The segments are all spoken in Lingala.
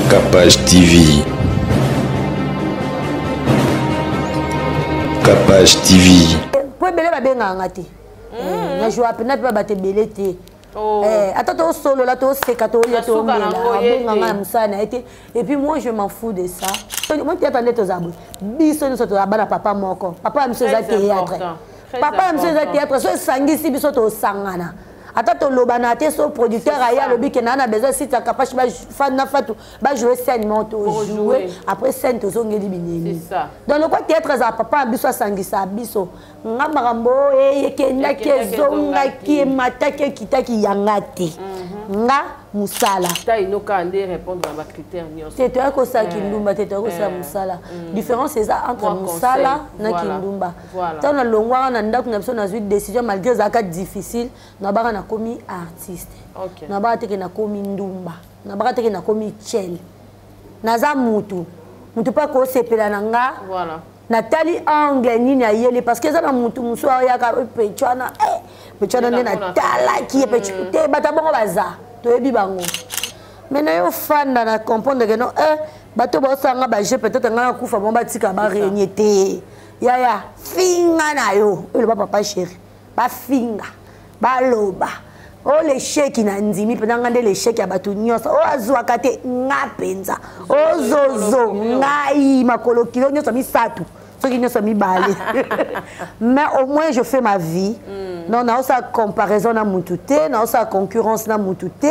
Capage TV. Capage TV. Pour belé ba benga ngati. Na joa pena pa ba te belé te. Attends, solo là, c'est catholique, et puis moi je m'en fous de ça. Moi qui attendais tes abonnés, biso nous sommes à papa moko. Papa me faisait théâtre. Papa me faisait théâtre. So sangi si biso to sangana. Attends, le banate so producteur aya le bi que nana besoin si tu es capable de faire na fatu, ba jouer scène monto jouer après scène to zongeli binini. C'est ça. Donc le quoi théâtre za papa biso sangi sa biso. Nga marambo e kenda ke zonga ki matake kitaki yangati. Nga musala. Ta inoka ande répondre à ma critère nyos. C'est toi ko sa kindumba, c'est toi ko sa musala. Différence c'est ça entre musala na kindumba. Tant na longwa na ndako na biso na zui décision malgré ça ka difficile na baka na komi artiste. Na baka teke na komi ndumba. Na baka teke na komi chel. Na za mutu. Mutu pa ko sepela na nga. Voilà. Nathalie angle nini ayeli parce que ça na mutu muso ya ka pechana pechana na tala ki pechute bata bongo baza to yebi bango mais yo fanda na comprendre que non bato ba sanga ba je peut-être nga kufa bon batika ba réunité ya finga na yo le papa chéri ba finga ba loba o le cheki na nzimi pendanga nde le cheki ya bato nyosa o azwa kate ngapenza o zozo ngai makolo kilo nyosa misatu ceux qui ne sont mis balés. Mais au moins je fais ma vie. Non, na osa comparaison na mutute, na osa concurrence na mutute,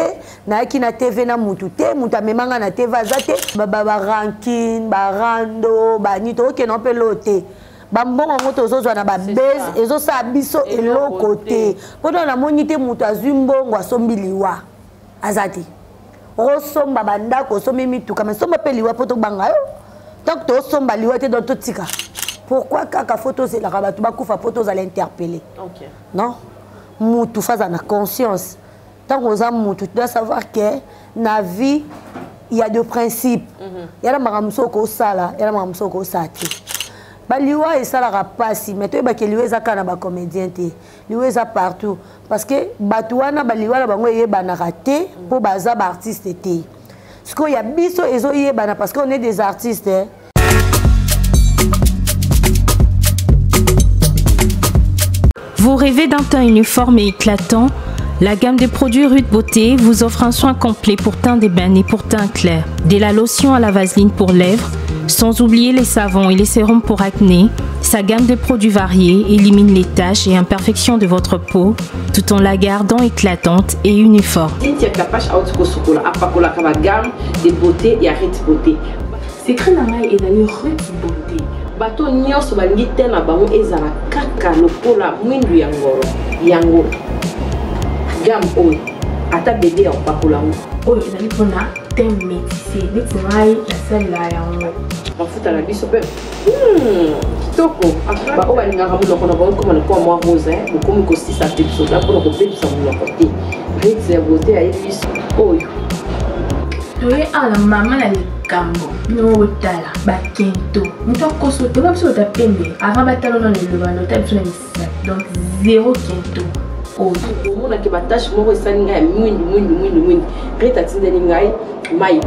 na ki na TV na mutute, muta memanga na TV azate, ba ranking, ba rando, ba nito ok non pelote. Ba mbongo ngoto zo na ba base, ezo sa biso elo côté. Podo na monite mutu azumbongo asombiliwa. Azate. O somba banda ko somi mituka, mais somba peliwa poto banga yo. Donc to somba liwa te dans tout tika. Pourquoi kaka photos c'est la rabat ba kufa photos à l'interpeller. OK. Non. Mutu faza na conscience. Tant qu'on a mutu tu dois savoir que na vie il y a deux principes. Il y a la maramso ko sala, il y a la maramso ko sati. Ba liwa et sala rapasi, mais toi ba ke liwa za kana ba comédien te. Liwa za partout parce que batuana ba liwa la bango yeba na raté pour baza ba artiste te. Ce qu'il y a biso ezo yeba na parce qu'on est des artistes. Vous rêvez d'un teint uniforme et éclatant? La gamme de produits Rude Beauté vous offre un soin complet pour teint d'ébène et pour teint clair. De la lotion à la vaseline pour lèvres, sans oublier les savons et les sérums pour acné. Sa gamme de produits variés élimine les taches et imperfections de votre peau, tout en la gardant éclatante et uniforme. Secret nangai ezali Rude Beauté. Bato nyonso balingi te na bango ezala kaka lokola mwindu ya ngoro yango gam oyo ata bébé ya opakola oyo ezali mpona te métissé neti ngai nasalela yango mafuta na biso mpe kitoko baoyo balingaka monoko na bango koma lokola mwa rose bokomi kosisa te biso da mpona kobebisa monoko te Rude Beauté ayebi biso oyo toye ala mama na likambo no tala bakento muto koso te ba biso ta pembe avant batalo na le bano ta biso na misa donc zéro kento o mona ke batache moko esalinga ya mwindu reta tindeli ngai mai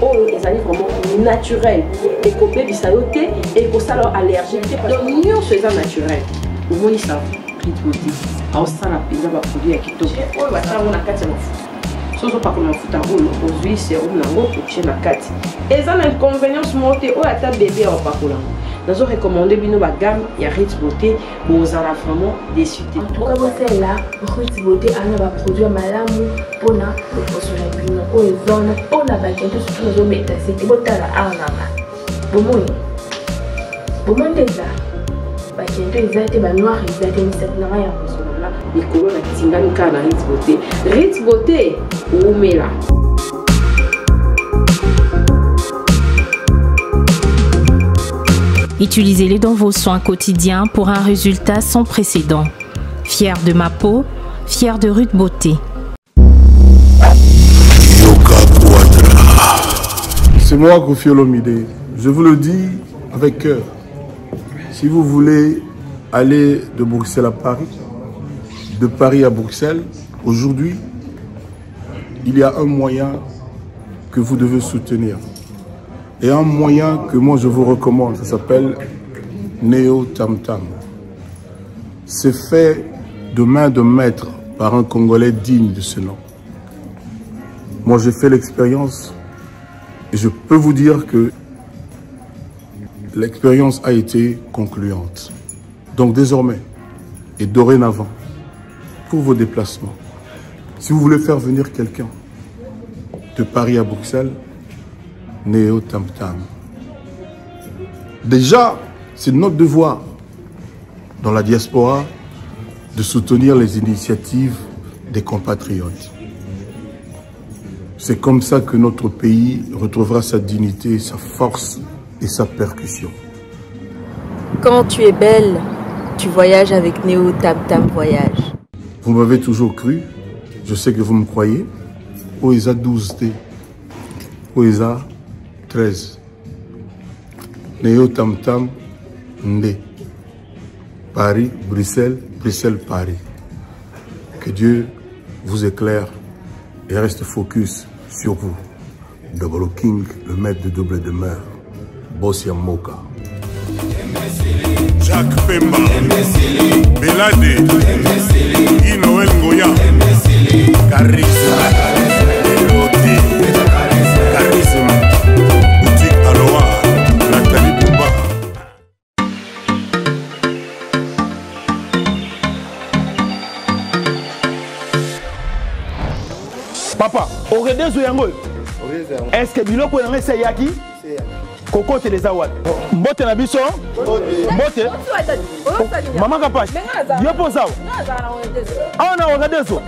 oyo ezali vraiment naturel ekobebisa yo te ekosala allergique te donc nyonso eza naturel omoni ça Rude Beauté aosala mpenza baproduit ya kitoko oyo batango na kati ya mafuta soso pa kona mafuta oyo ozwi serum nango otie na kati eza na inconvénience moko te oyo ata bébé aopakola nazo recommande bino bagamme ya Rude Beauté bozala vraiment déçu te. En tout cas bosala Rude Beauté ana baproduit malamu mpona koposola bino oyo ezona mpona bakento surtout nazobeta sete botala arnaka bomoi ndeza bakento eza te banoir eza te misato nanga ya mosolo likolo na tingani kaka na Rude Beauté. Rude Beauté oumela. Utilisez-les dans vos soins quotidiens pour un résultat sans précédent. Fier de ma peau, fier de Rude Beauté. C'est moi, Koffi Olomide. Je vous le dis avec cœur. Si vous voulez aller de Bruxelles à Paris, de Paris à Bruxelles, aujourd'hui, il y a un moyen que vous devez soutenir. Et un moyen que moi je vous recommande, ça s'appelle Néo Tam Tam. C'est fait de main de maître par un Congolais digne de ce nom. Moi j'ai fait l'expérience et je peux vous dire que l'expérience a été concluante. Donc désormais et dorénavant, pour vos déplacements, si vous voulez faire venir quelqu'un de Paris à Bruxelles, Néo Tam Tam. Déjà, c'est notre devoir dans la diaspora de soutenir les initiatives des compatriotes. C'est comme ça que notre pays retrouvera sa dignité, sa force et sa percussion. Quand tu es belle, tu voyages avec Néo Tam Tam Voyage. Vous m'avez toujours cru, je sais que vous me croyez. OESA 12T, OESA 13. Néo Tam Tam Ndé. Paris, Bruxelles, Bruxelles, Paris. Que Dieu vous éclaire et reste focus sur vous. Double King, le maître de double demeure. Bossia Moka. Jacques Pemba, Belade, Guy Noël Ngoya, Charisme, Eloti, Charisme, Boutique Aloha, Nathalie Bouba. Papa, au redezo yango. Est-ce que biloko yango c'est yaki? Coco Télézawad. Mbote na biso? Mbote? Maman Kapache. Yo posa. Ah on a redezo.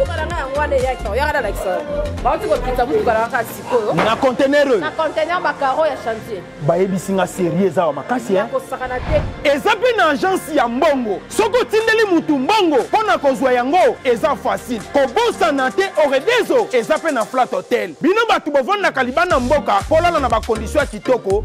Na conteneur. Na conteneur bakaro ya chantier. Ba yebisinga sérieux za makasi hein. Eza pe na agence ya mbongo. Soko tindeli mutu mbongo pona kozwa yango eza facile. Ko bosa na te au redezo eza pe na flat hotel. Bino batu bovanda kalibana mboka polana na ba condition kitoko.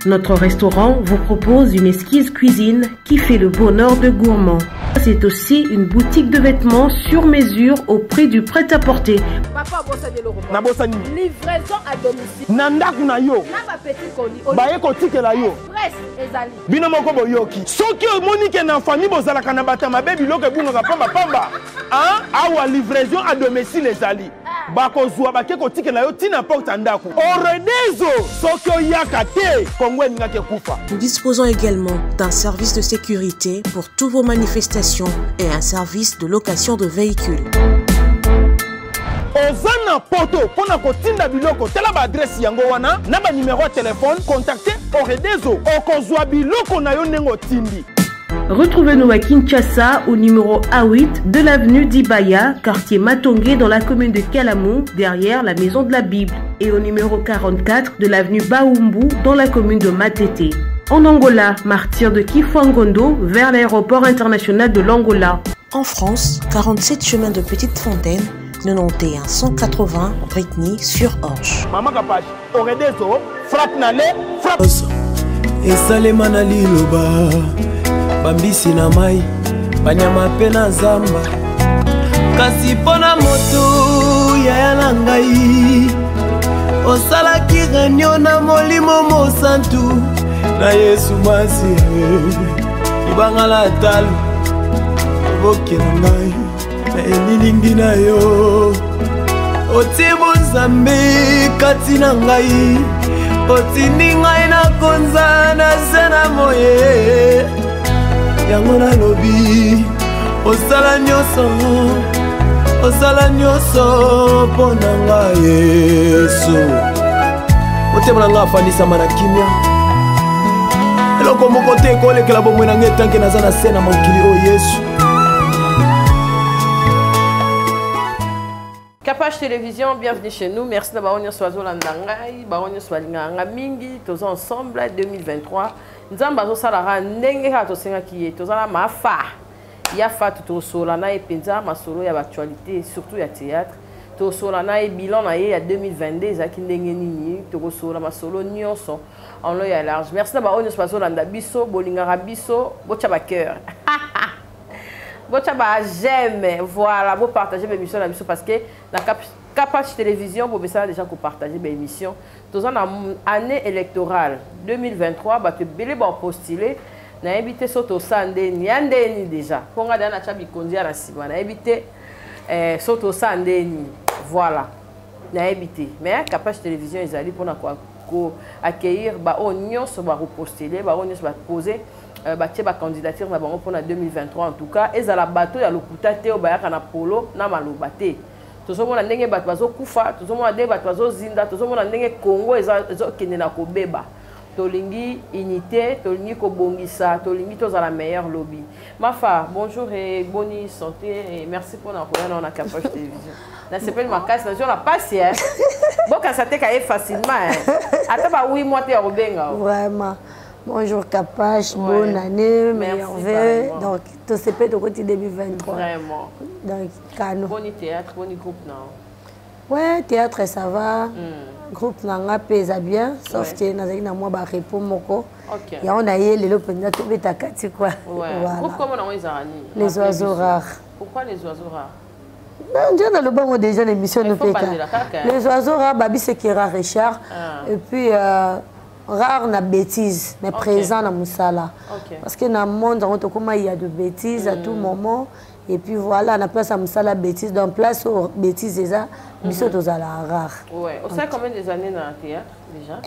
Notre restaurant vous propose une exquise cuisine qui fait le bonheur de gourmands. C'est aussi une boutique de vêtements sur mesure au prix du prêt-à-porter. Livraison à domicile. Nanda kuna yo. Na petit colis. Baye ko tikela yo. Presse ezali. Bino moko boyoki. Soki monique na famille bozala kana bata mabebi loke bunga pamba pamba. Hein? Awa livraison à domicile ezali. Bako zwa bake ko tikela yo tina porte ndako. Oredezo soki yakate kongwe ngake kufa. Nous disposons également d'un service de sécurité pour toutes vos manifestations et un service de location de véhicules. Ozana poto pona kotinda biloko tela ba adresse yango wana na ba numéro de téléphone contactez Oredezo okozwa biloko na yo nengo tindi. Retrouvez-nous à Kinshasa au numéro A8 de l'avenue d'Ibaya, quartier Matongé dans la commune de Kalamou, derrière la maison de la Bible, et au numéro 44 de l'avenue Baoumbu dans la commune de Matete. En Angola, martyr de Kifuangondo vers l'aéroport international de l'Angola. En France, 47 chemin de Petite Fontaine, 91 180 Brittany sur Orge. Maman Kapache, Oredezo, frappe nale, frappe. Et Salema na liloba, bambisi na mai, banyama pe na zamba. Kasi pona moto ya na ngai, osalaki réunion na molimo mosantu, na Yesu masi, ibanga la talo, boke na ngai, na elilingi na yo. Otibo Nzambe kati na ngai, otindi ngai na konza na sena moye. Yango na lobi, osala nyonso pona ngai Yesu. Otebo na ngai afandisa mana kimia. Eloko moko te kolekela bomwe na ngai tanke naza na sena mokili o Yesu. Kapache Télévision, bienvenue chez nous. Merci d'avoir venu sur Zolandangai, Baronio Swalinganga Mingi, tous ensemble 2023. Nzamba zo salara ndenge ka to senga kiye to zala mafa. Ya fa to solana e penza masolo ya actualité surtout ya théâtre. To solana e bilan na ye ya 2022 zaki ndenge nini to ko sola masolo nyonso en lo ya large. Merci d'avoir venu sur Zolanda biso, bolingara biso, bocha ba cœur. Bocha ba j'aime, voilà, vous partagez mes missions la biso parce que la Capach Télévision, pour ça déjà partager l'émission. Tous en année électorale 2023, bah tu belé bah postuler, n'a évité soto sandé ni andé ni déjà. Pour regarder na chabi kondia na siba, n'a évité soto sandé ni voilà, n'a évité. Mais Capach Télévision ils allaient pour na quoi accueillir bah on se va repostuler, bah on se va poser. Batie ba candidature na bango pour 2023 en tout cas et za la bateau ya lokuta te o ba na polo na maloba te tozomona ndenge bato bazokufa tozomona ndenge bato bazozinda tozomona ndenge Congo ezokende na kobeba tolingi unité tolingi kobongisa tolingi tozala meilleur lobby. Mafa, bonjour et bonne santé et merci pour nous na Capach Télévision. Na s'appelle ma casse on a passé hein. Bon quand ça te caille facilement attends ba oui moi te robenga vraiment. Bonjour Capach, bonne année, meilleurs vœux. Donc, tout se fait au côté 2023. Vraiment. Donc, Kano. Bon théâtre, bon groupe, non? Ouais, théâtre, ça va. Groupe, n'a pas bien. Sauf que nous avons moi ba repos moko. Ok. Et on a eu le pendant tout le takati quoi. Ouais. Groupe comment on a les oiseaux rares. Pourquoi les oiseaux rares? Non, déjà dans le bon déjà l'émission de PK. Les oiseaux rares, babi c'est qui rare et cher. Et puis rare na bêtise mais présent na musala parce que dans le monde il y a de bêtises à tout moment et puis voilà on a place à musala bêtise dans place aux bêtises déjà biso tozala rare. Ouais, on sait combien des années dans le théâtre déjà?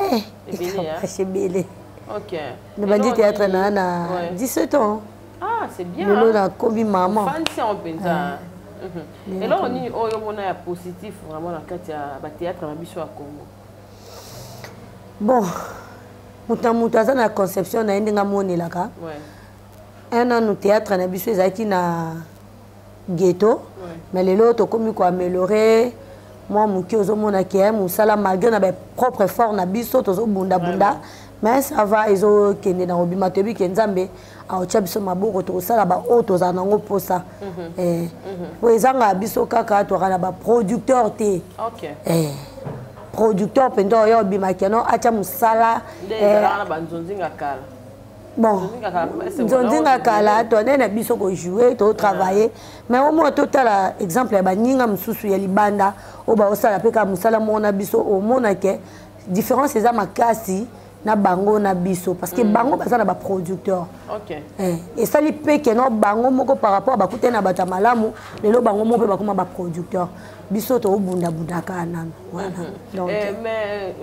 C'est belé. OK. Le bandit théâtre na 17 ans. Ah, c'est bien. Le na kobi maman. Fancy en penza. Et là on est au positif vraiment dans le théâtre na biso à Congo. Bon, muta na conception na ndinga moni laka. Un an au théâtre na biso ezaki na ghetto. Mais les autres comme ko améliorer. Moi muki ozomona ke musala malgré na ba propre effort na biso tozo bunda bunda. Mais ça va ezo kende na obima tebi ke nzambe a ocha biso maboko to sala ba auto za nango posa. Po ezanga biso kaka to kana ba producteur te. OK. Producteur pendant yo bimakeno acha musala bon nzonzinga kala to na biso ko jouer to travailler mais au moins total exemple ya baninga mususu ya libanda o ba osala pe ka musala mona biso o mona ke différence eza makasi na bango na biso parce que bango baza na ba producteur. OK. Et ça li pe ke no bango moko par rapport ba kute na bata malamu lelo bango mo pe ba koma ba producteur biso to bunda bunda kana voilà. Donc mais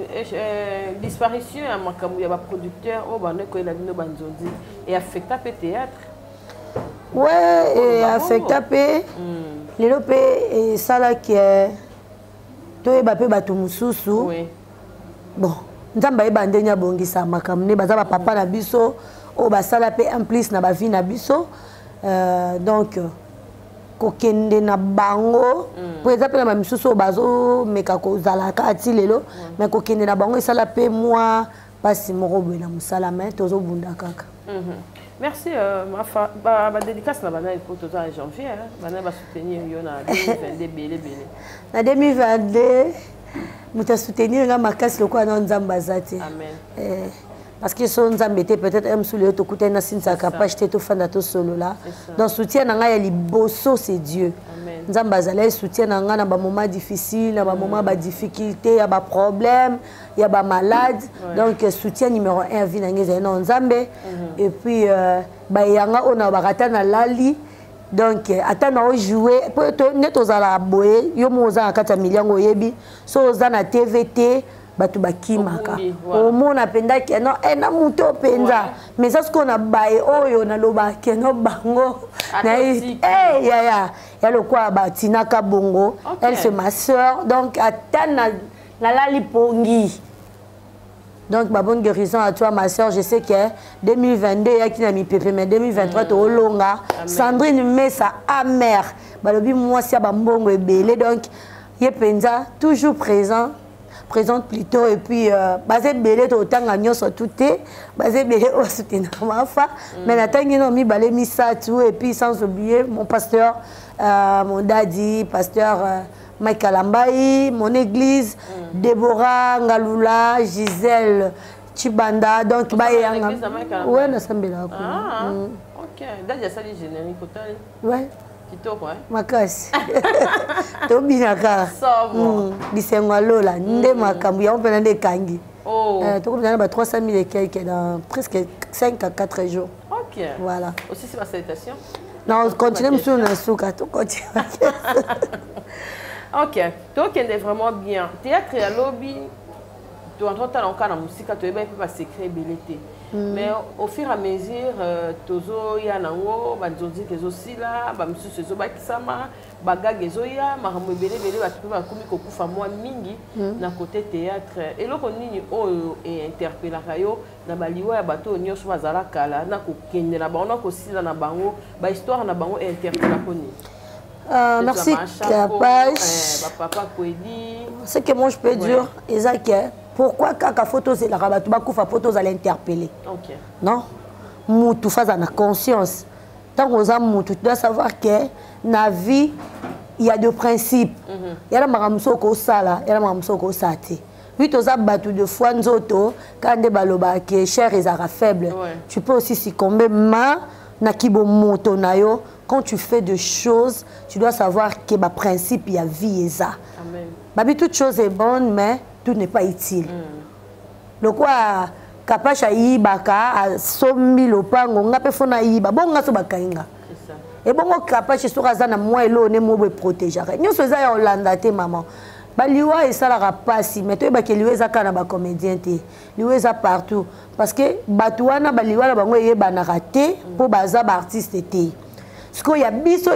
disparition ya makambu ya ba producteur o ba ne ko ela bino banzondi et affecta pe théâtre. Ouais, et affecta pe lelo pe et ça là qui est to e ba pe ba to mususu. Oui. Bon nzamba e bandenya bongisa makamne baza ba papa na biso o basala pe en plus na ba vie na biso donc kokende na bango po ezapela ma misusu bazo meka ko zala kati lelo mais kokende na bango esala pe moi pasi moko boye na musala mais tozo bunda kaka. Merci Mafa ba dédicace na bana pour tout en janvier bana ba soutenir yo na 2022 belé belé. Na 2022 muta soutenir nga makasi lokwa na nzamba zati. Amen. Parce que son nzamba était peut-être un sous le tokuta na sinza capable de tout fanda to solo là. Donc soutien na nga ya liboso c'est Dieu. Amen. Nzamba zala soutien na nga na ba moment difficile, na ba moment ba difficulté, ya ba problème, ya ba malade. Donc soutien numéro 1 vie na ngeza na nzambe et puis ba yanga ona ba rata na lali. Donc attends jouer pour net aux ala boye yo moza akata miliango yebi so za na TVT batu bakimaka o mona penda ke no na muto penza mais ça ce qu'on a baé oyo na loba ke no bango na ya le quoi batinaka bongo elle c'est ma sœur donc attends na lali pongi. Donc, bonne guérison à toi, ma soeur. Je sais que 2022, il y a qui n'a mis pépé, mais 2023, tu es longa. Sandrine met ça amère. Moi, c'est un bon et belé. Donc, il y a toujours présente plutôt. Et puis, basé belé, tu as autant gagné sur tout. Basé belé, au soutien de ma femme. Mais la tangue, il a mis balé, mis ça tout. Et puis, sans oublier mon pasteur, mon daddy, pasteur. Michael Ambaï, mon église, Déborah, Ngalula, Gisèle, Chibanda, donc ouais, na sambela. OK. D'ailleurs ça les générique total. Ouais. Kitoko, hein? Makasi. Tobinaka. Sobre. Bisengo lola. Nde makambu ya mpena nde kangi. Oh. Tokobina ba 300 000 et quelques dans presque 5 à 4 jours. Ok. Voilà. Aussi c'est ma salutation. Non, on continue sur le souka, tout continue. Ok. Donc il est vraiment bien. Théâtre et lobby. Tu entends dans le cas de la musique, tu es bien pas secret belleté. Mais au fur et à mesure, tozo ya nango, banzozi kezosi là, bamsu sezo bakisama, bagage ezoya, marambo belé batu ba komi kokufa moi mingi na côté théâtre. Et loko nini o interpellaka yo na baliwa ya bato nyonso bazala kala na kokende na bango na kosila na bango, ba histoire na bango interpellaka koni. Merci Kapache. Papa Kwedi. Ce que moi je peux dire, Isaac, pourquoi kaka photo c'est la rabat ba kufa photos à l'interpeller. OK. Non? Moutou face à la conscience. Tant qu'on a moutou, tu dois savoir que na vie il y a deux principes. Il y a la maramso ko sala, il y a la maramso ko sate. Oui, tu as battu de fois nzoto quand des baloba qui est cher et zara faible. Tu peux aussi succomber ma na kibo moto na yo. Quand tu fais des choses, tu dois savoir que le principe, il y a vie et ça. Amen. Toute chose est bonne, mais tout n'est pas utile. Le quoi, Kapache a yibaka, a 100 000 opango, on a pas fait na yiba, bon, on a sobaka inga. Et bon, Kapache sera zana moi et l'eau ne me protéger. Nous sommes à Hollande, maman. Baliwa et ça la passe, mais toi, que lui est à Canada comédien, lui est à partout. Parce que Batouana, Baliwa, la bango est banaraté pour bazar artiste était. Ce qu'il y a biso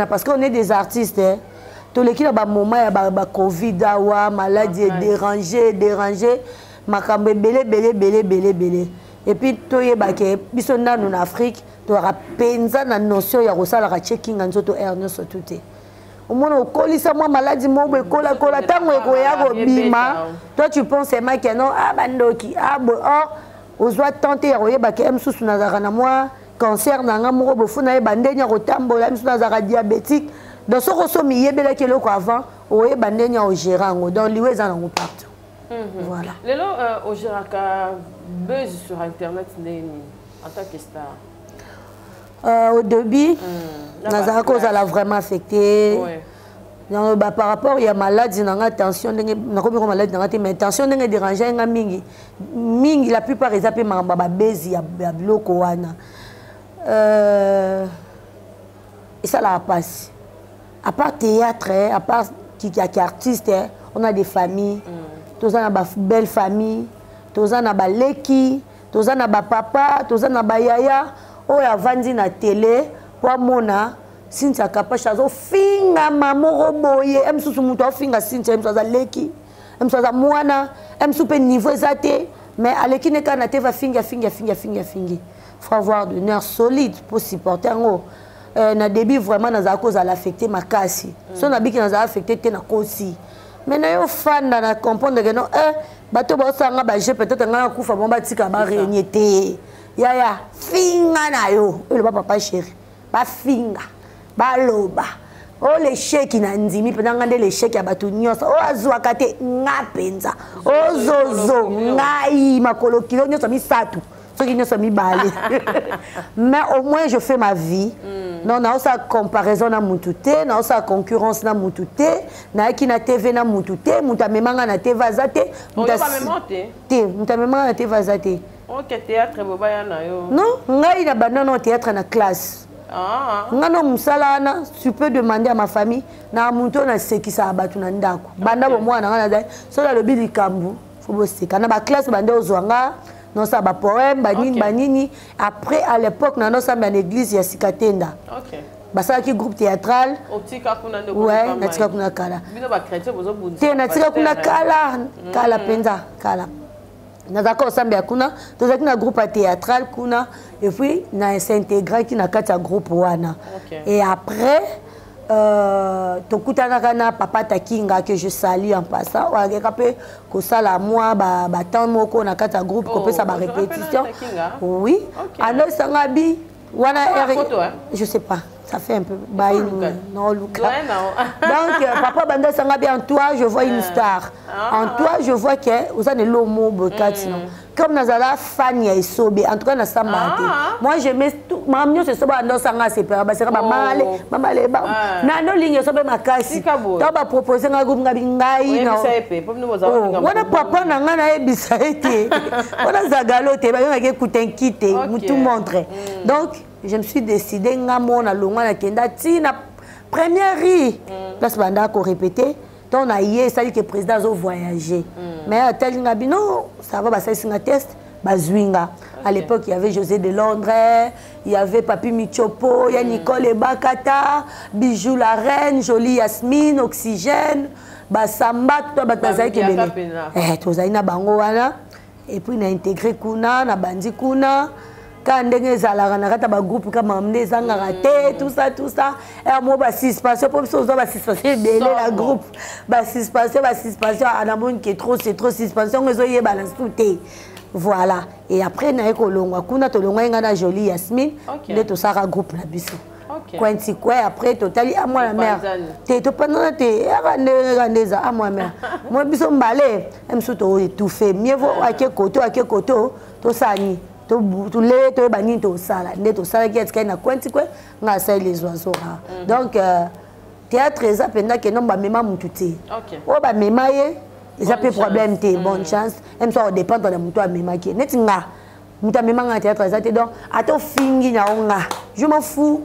parce qu'on est des artistes. Tous les qui ont moment il y a Covid, maladie dérangé, makambe belé. Et puis toi y a biso en Afrique, tu auras penza na notion ya rosala ra checking nzoto ernest tout. Au moins au colisa moi maladie mo be kola tango eko ya go bima. Toi tu penses que non bandoki on doit tenter ya royeba ke msusu nazara na moi. Cancer nanga moko bofuna e bandenya kotambola miso nazaka diabétique dans ce resomi yebela keloko avant oye bandenya au gérango dans liwe za nango partout. Voilà. Lelo au géraka buzz sur internet en tant que star. Au début nazaka cause la vraiment affecté. Donc par rapport il y a maladie nanga tension ndenge nakomi ko maladie nanga te mais tension ndenge déranger nga mingi la plupart ils appellent mamba bezi ya bloko wana. Et ça la passe. À part théâtre, à part qui artiste, on a des familles. Tous on a des belles familles. Tous on a des leki. Tous on a des papa. Tous on a des yaya. On a vendu na télé. Pour mona, si tu as capable de finga maman roboye, em sous muto finga si tu as leki, em sous moana, em sous niveau exacté. Mais à l'équipe ne canate va finga. Faut avoir de nerfs solides pour supporter en na début vraiment dans cause à l'affecter ma casse. Si on a bien dans affecté t'es na aussi. Mais na yo fan na comprendre que non bato ba sanga ba je peut-être nga kufa bon ba tika ba réunité. Ya finga na yo. Le papa chéri. Ba finga. Ba loba. Oh les chèques na ndimi pendant ngande les chèques ya bato nyonso. Oh azwa kate ngapenza. Oh zozo ngai makolo kilo nyonso mi satu. Mais au moins je fais ma vie. Non, on a aussi comparaison na mutute, on a aussi concurrence na mutute, na qui na TV na mutute, mutamemanga na TV azate, mutamemanga na TV azate. OK, théâtre bobaya na yo. Non, ngai na banana théâtre na classe. Ngano musala na, tu peux demander à ma famille na muto na sekisa abatu na ndako. Banda bo mwana ngana dai, so la lobi likambu, faut bosser. Kana ba classe bande ozwanga. Non, ça va poème, banini. Après, à l'époque, nous avons une église à Sikatenda. Ok. Ça qui groupe théâtral. Ouais, natika kuna kala. Te natika kuna kala penza kala. Nazaka osambia kuna, tozaki na groupe théâtral kuna et puis na s'intégrer qui na kati groupe wana. Et après tokutana na papa Takinga que je salue en passant wangeka pe ko sala moi ba temps moko na kata groupe ko pe ça ba répétition. Oui. Ano sangabi wana je sais pas. Ça fait un peu bail non Luca. Donc papa banda sanga bien en toi je vois une star. En toi je vois que vous avez l'homo bokati non. Comme nazala fan ya isobe en tout cas na samba. Moi j'aimais tout mamnyo se soba ndo sanga c'est pas ba sanga mama le ba. Na no ligne sobe makasi. To ba proposer nga groupe nga bingai non. Wana papa na nga na ebisa ete. Wana zagalo te ba nga ke kutenkite mutu montre. Donc je me suis décidé ngamo na longa na kenda tina première ri place banda ko répéter donc on a hier ça dit que président zo voyager mais tel ngabi non ça va passer sur un test bazwinga à l'époque il y avait José de Londres il y avait Papi Michopo il y a Nicole Bakata Bijou la reine Jolie Yasmine Oxygène basamba to batazai ke bele tozai na bango wana et puis na intégré kuna na bandi kuna quand ndenge zalaka na kata ba groupe ka mamne zanga raté tout ça et moi ba suspension pour ça ba suspension de la groupe ba suspension ana mon qui c'est trop suspension ezo ye balance tout voilà et après na ekolongwa kuna to longwa ngana Jolie Yasmine nde to sara groupe na biso Quanti quoi après totali à moi la mère t'es to pendant t'es randeza à moi mère moi biso mbale emso to étouffé mieux vaut à quel côté to sani tout les to bani to sala ne to sala qui na Quanti quoi nga ça les oiseaux donc théâtre ça pendant que non ba mema mututé o ba mema ye ça peut problème té bonne chance même ça dépend de mutu a mema qui net nga mutu mema nga théâtre ça té donc à to fingi na nga je m'en fous.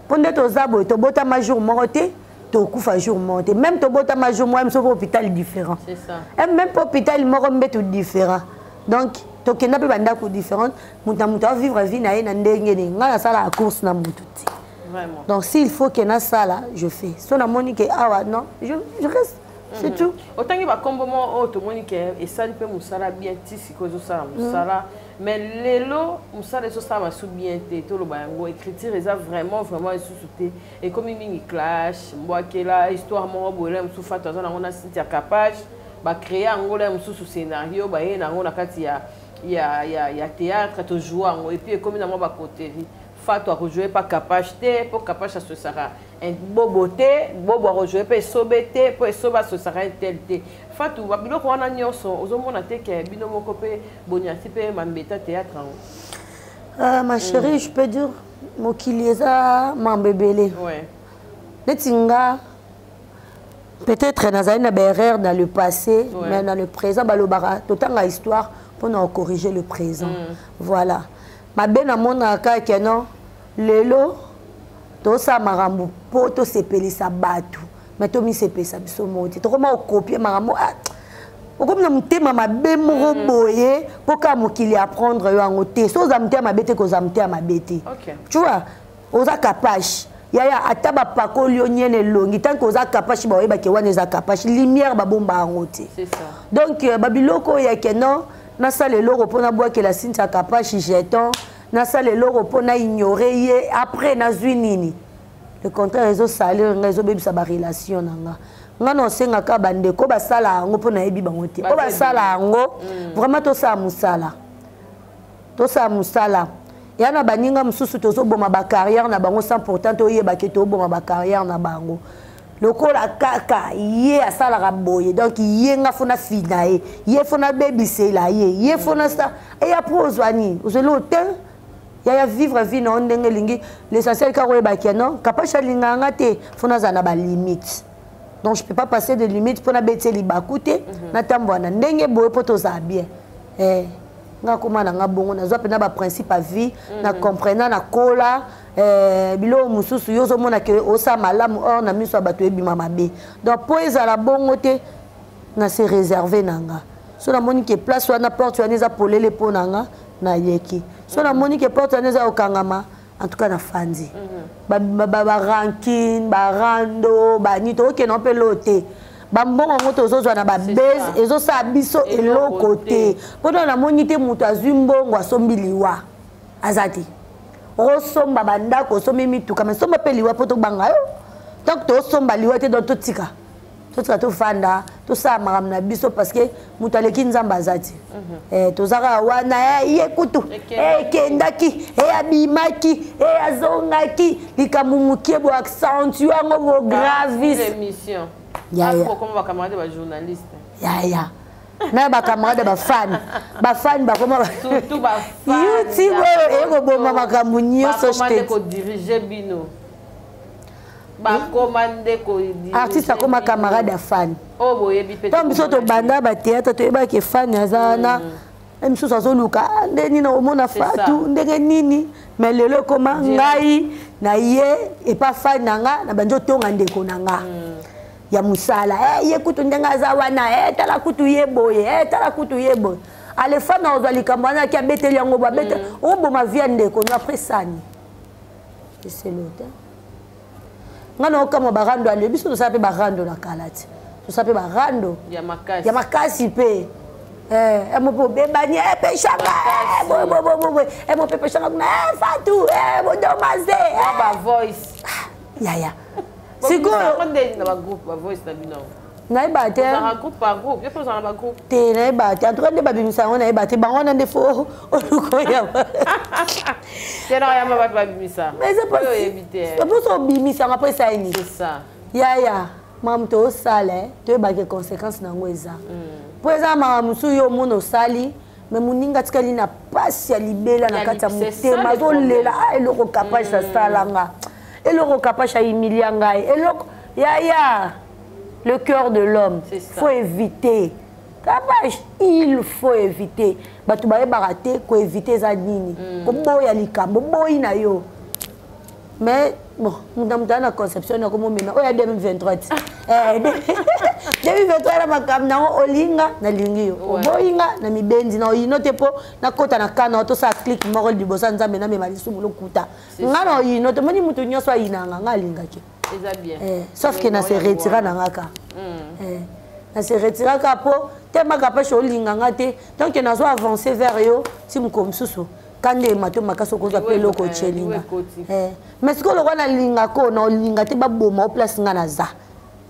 Pendant que tu as bota ma jour monté, tu as jour monté. Même tu as bota ma jour moi, même sur l'hôpital différent. C'est ça. Et même pour l'hôpital, il est tout différent. Donc, tu n'as pas de différent. Tu as vivre la vie, tu as la course. Vraiment. Donc, s'il faut que tu ça là, je fais. Si on a monique, non, je reste. C'est tout. Autant que comme moi, tout le monde et ça peut moussala bien si cause ça moussala mais lelo moussala ça va sous bien tout le bango écriture ça vraiment sous-sauté et comme une clash moi qui la histoire moi bolem sous fato on a senti capable ba créer angola sous scénario ba yena on a kati ya théâtre to jouer et puis comme na moi ba côté fato a rejouer pas capable pour capable ça se sera un boboté bobo rejouer pas sobété pour soba ce sera tel fatou babilo ko wana nyoso ozomona te ke bino moko pe boniasi pe mambeta théâtre ma chérie je peux dire mokilieza mambebele ouais netinga peut-être nazali na berreur dans le passé mais dans le présent balobara totanga histoire pour nous corriger le présent voilà ma bena mona ka ke non lelo to sa marambo po to sepelisa batu mais to mi sepelisa biso moti to koma copier marambo comme na mutema mabe moko boye po ka mokili apprendre yo angote so za mutema mabete ko za mutema mabete tu vois oza capable yaya ataba pakoli onyene longi tant que oza capable ba oyeba ke wana za capable lumière ba bomba angote c'est ça donc babiloko ya ke non na sale loro pona boa ke la sinta capable jeton na sale loro pona ignorer ye après na zuinini le contraire réseau salaire réseau bebisa ba relation nanga ngano senga ka bande ko basala ngo pona yebi bango te ko basala ngo vraiment to sa musala yana baninga mususu tozo boma ba carrière na bango 100% to yeba ke to boma ba carrière na bango lokola kaka ye asala raboye donc ye nga fona fina ye fona bebisela ye fona ça et après ozwani ozelo te ya vivre vie na ndenge lingi l'essentiel ka roeba ke non kapasha linganga te fona za na ba limite donc je peux pas passer de limite pour na beteli bakute na tambwana ndenge boye poto za bien nga koma na nga bongo na zwa pena ba principe à vie na comprenant na kola bilo mususu yozo mona ke osa malamu or na miso bato ebima mabe donc po ezala bongo te na se réserver nanga so na moni ke place wana porte wana za polele po nanga na yeki so na moni ke porte wana za okangama en tout cas na fandi ba ranking ba rando ba nito ke no pelote bambongo ngoto zozwa na ba base ezo sa biso elo côté pendant la monité mutu azumbongo asombiliwa azati osomba banda ko sommi mituka mais somba peliwa poto banga yo donc to somba liwa te dans totika to fanda tout ça maram na biso parce que mutaleki nzamba azati tozaka wana yekutu kendaki abimaki azongaki likamumukie bo accentue ngo bo gravis émission ya comme ba camarade ba journaliste ya na ba camarade ba fan bakoma surtout ba fan YouTube eko bomba makambo nyonso commande ko diriger bino ba commande ko diriger artiste akoma camarade fan oh boyebi peut donc biso to banda ba théâtre to eba ke fan azana misusu azoluka ndeni na omona fatu ndenge nini mais lelo koma ngai na ye et pas fan nanga na banjo tonga ndeko nanga ya musala ye kutu ndenga za wana tala kutu yeboye tala kutu yeboye ale fan na ozali kambana ki abeteli yango ba bete obo ma vie ndeko no après sani c'est l'autre ngana okama barando ale biso to sape barando na kalati to sape barando ya makasi pe mo po bebani pe changa mo pe changa na fatu mo domaze ba voice ya Sigo onde na ba groupe ba voice na bino na ibate na groupe par groupe je pense na ba groupe te na ibate en tout cas de ba bimisa na ibate bango na ndefo oluko ya te na ya ma ba bimisa mais c'est pas éviter pour so bimisa après ça ini c'est ça ya mam to sale to ba ke conséquences na ngweza pour ça mam su yo mono sali mais muninga tikali na passe ya libela na kata mutema zo lela eloko capable ça salanga eloko capable à humilier ngai eloko ya le cœur de l'homme faut éviter capable il faut éviter batu ba baraté ko éviter za nini ko boya likambo boyi na yo mais bon mudamda na conception na ko momema o ya 2023 2023 la makam na olinga na lingi yo boyinga na mibendi na oyinote po na kota na kana to sa click moko libosa nzambe na mema lisumu lokuta ngana oyinote moni mutu nyoso ayinanga ngalinga ke eza bien sauf que na se retira na ngaka na se retira ka po tema ka pa olinga ngate donc na zo avancer vers yo si mukomsusu kande mato makaso ko za pelo ko chelinga mais ce que le roi linga ko na linga te ba boma au place ngana za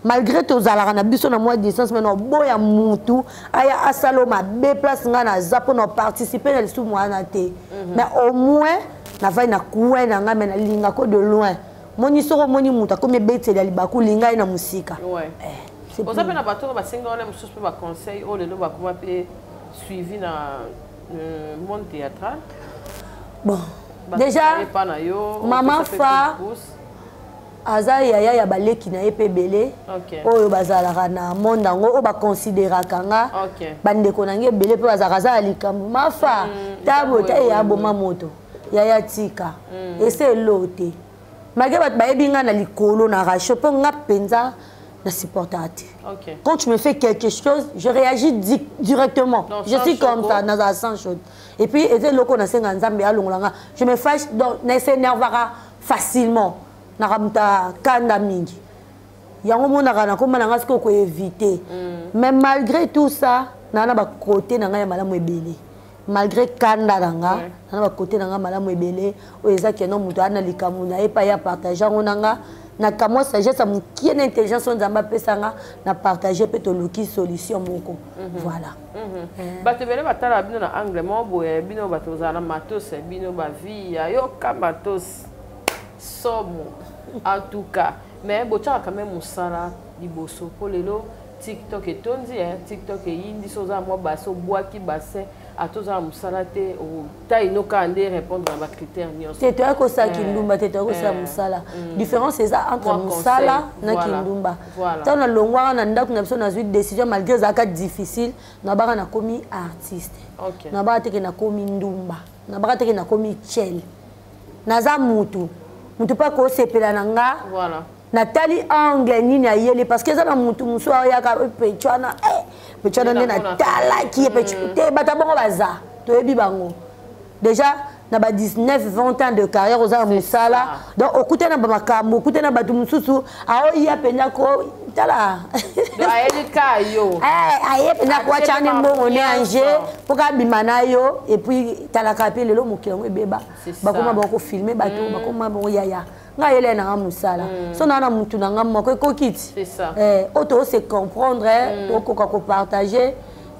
malgré to zalaka na biso na moi distance mais no boya mutu aya asaloma be place ngana za pour no participer na lisu mwana te mais au moins na vai na kuwe na nga mais na linga ko de loin moni soko moni muta comme bete ya libaku linga ina musika c'est pour ça que na bato ba singa ona mususu ba conseil o lelo ba kuma pe suivi na monde théâtral. Bon, déjà, maman fa aza yaya ya baleki na epe belé oyo bazalaka na monde ngo o ba considéraka nga bandeko na nge belé pe bazalaka za likambo mafa tabo ta ya boma moto yaya tika ese lote malgré bat ba ebinga na likolo na racho pe nga penza na supportate. Quand tu me fais quelque chose, je réagis directement. Je suis comme ça, dans la sans chose. Et puis, je me fâche, donc, je s'énervera facilement. Je vais éviter. Mais malgré tout ça, je vais côté malgré kanda nanga na ba côté nanga malamu ebele o ezaki no mutu ana likamu na epa ya partager nanga na kamo sagesse mu qui est intelligence nzamba pesanga na partager peto loki solution moko voilà bato bele batala bino na angle mo boye bino bato zala matos bino ba vie ya yo kamatos somo en tout cas mais bocha quand même musala liboso polelo TikTok et tondi TikTok et yindi soza mo baso boaki bassin à tous en musalate ou taille no kande répondre à ma critère ni c'est toi ko sa kindumba c'est toi ko sa musala différence c'est ça entre musala na kindumba tant na longwa na ndaku na biso na zui décision malgré ça ka difficile na baka na komi artiste na baka teke na komi ndumba na baka teke na komi chel na za mutu pas ko sepela na nga voilà Nathalie angle nini ayeli parce que ça na mutu muso ya ka pechana pechana na tala ki pechute bata bongo baza to yebi bango déjà na ba 19 20 ans de carrière aux musala donc okute na ba makambo okute na batu mususu ao ya penya ko tala ayeli ka yo aye penya ko chane mbongo ne anje poka bimana yo et puis tala ka pe lelo mokilongo ebeba bakoma ba ko filmer batu bakoma bo yaya nga yele na musala so na mutu na nga moko kokiti c'est ça auto se comprendre okoka ko partager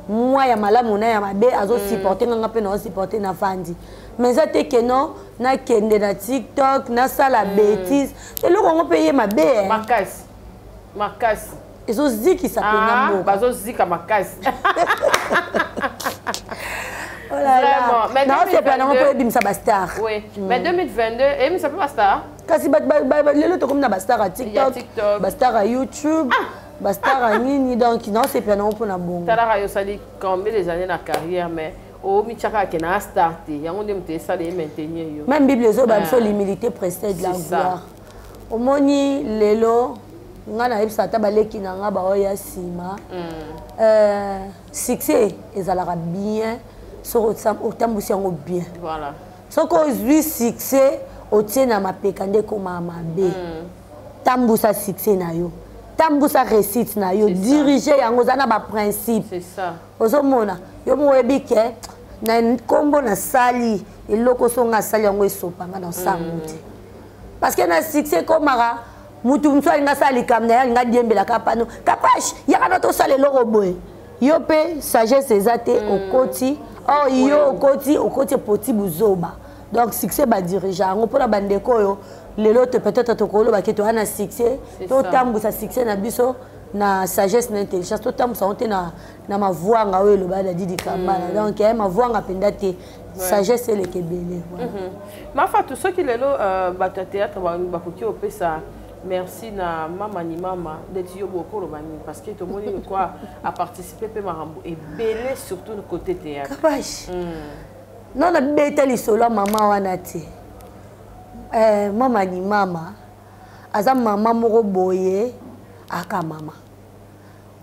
moi ya malamu na ya mabe azo supporter nga pe na supporter na fandi mais ça te que non na kende na TikTok na sala bêtise et le kongo payer mabe makasi ezo ziki sa pena mo bazo zika makasi oh là là mais non c'est pas non pour bim sa bastar oui mais 2022 et ça peut pas star kasi lelo to comme na bastar à TikTok bastar à YouTube bastar à nini donc non c'est pas non pour na bongo tala yo sali combien des années na carrière mais o mi chaka ke na starté yango ndem te ça les maintenir yo même bible zo ba so l'humilité précède la gloire omoni lelo ngana ebisa ta baleki na nga ba oya sima succès ezalaka bien so otambusi yango bien voilà soko ozwi succès otie na mapeka nde koma mabe tambusa succès na yo tambusa réussite na yo diriger yango za na ba principe c'est ça ozomona yo moyebi ke na kombo na sali eloko so nga sali yango esopanga na sango te parce que na succès komara mutu mso alinga sali kamna ya nga diembela kapano kapash ya kana to sali eloko boye yo pe sagesse ezate okoti yo okoti poti buzoba donc succès ba dirigeant ngo pona bandeko yo lelo te peut-être to kolo ba keto ana succès to tambu sa succès na biso na sagesse na intelligence to tambu sa onte na ma voix nga we lo ba la didi kamala donc ma voix nga penda te sagesse ele kebele ma fa tout ce qui lelo ba théâtre ba koki opesa merci na mama ni mama d'être yo beaucoup robani parce que tout le monde quoi a participé pe marambo et belé surtout le côté théâtre kapash non na beteli solo mama wana te mama ni mama aza mama moko boye aka mama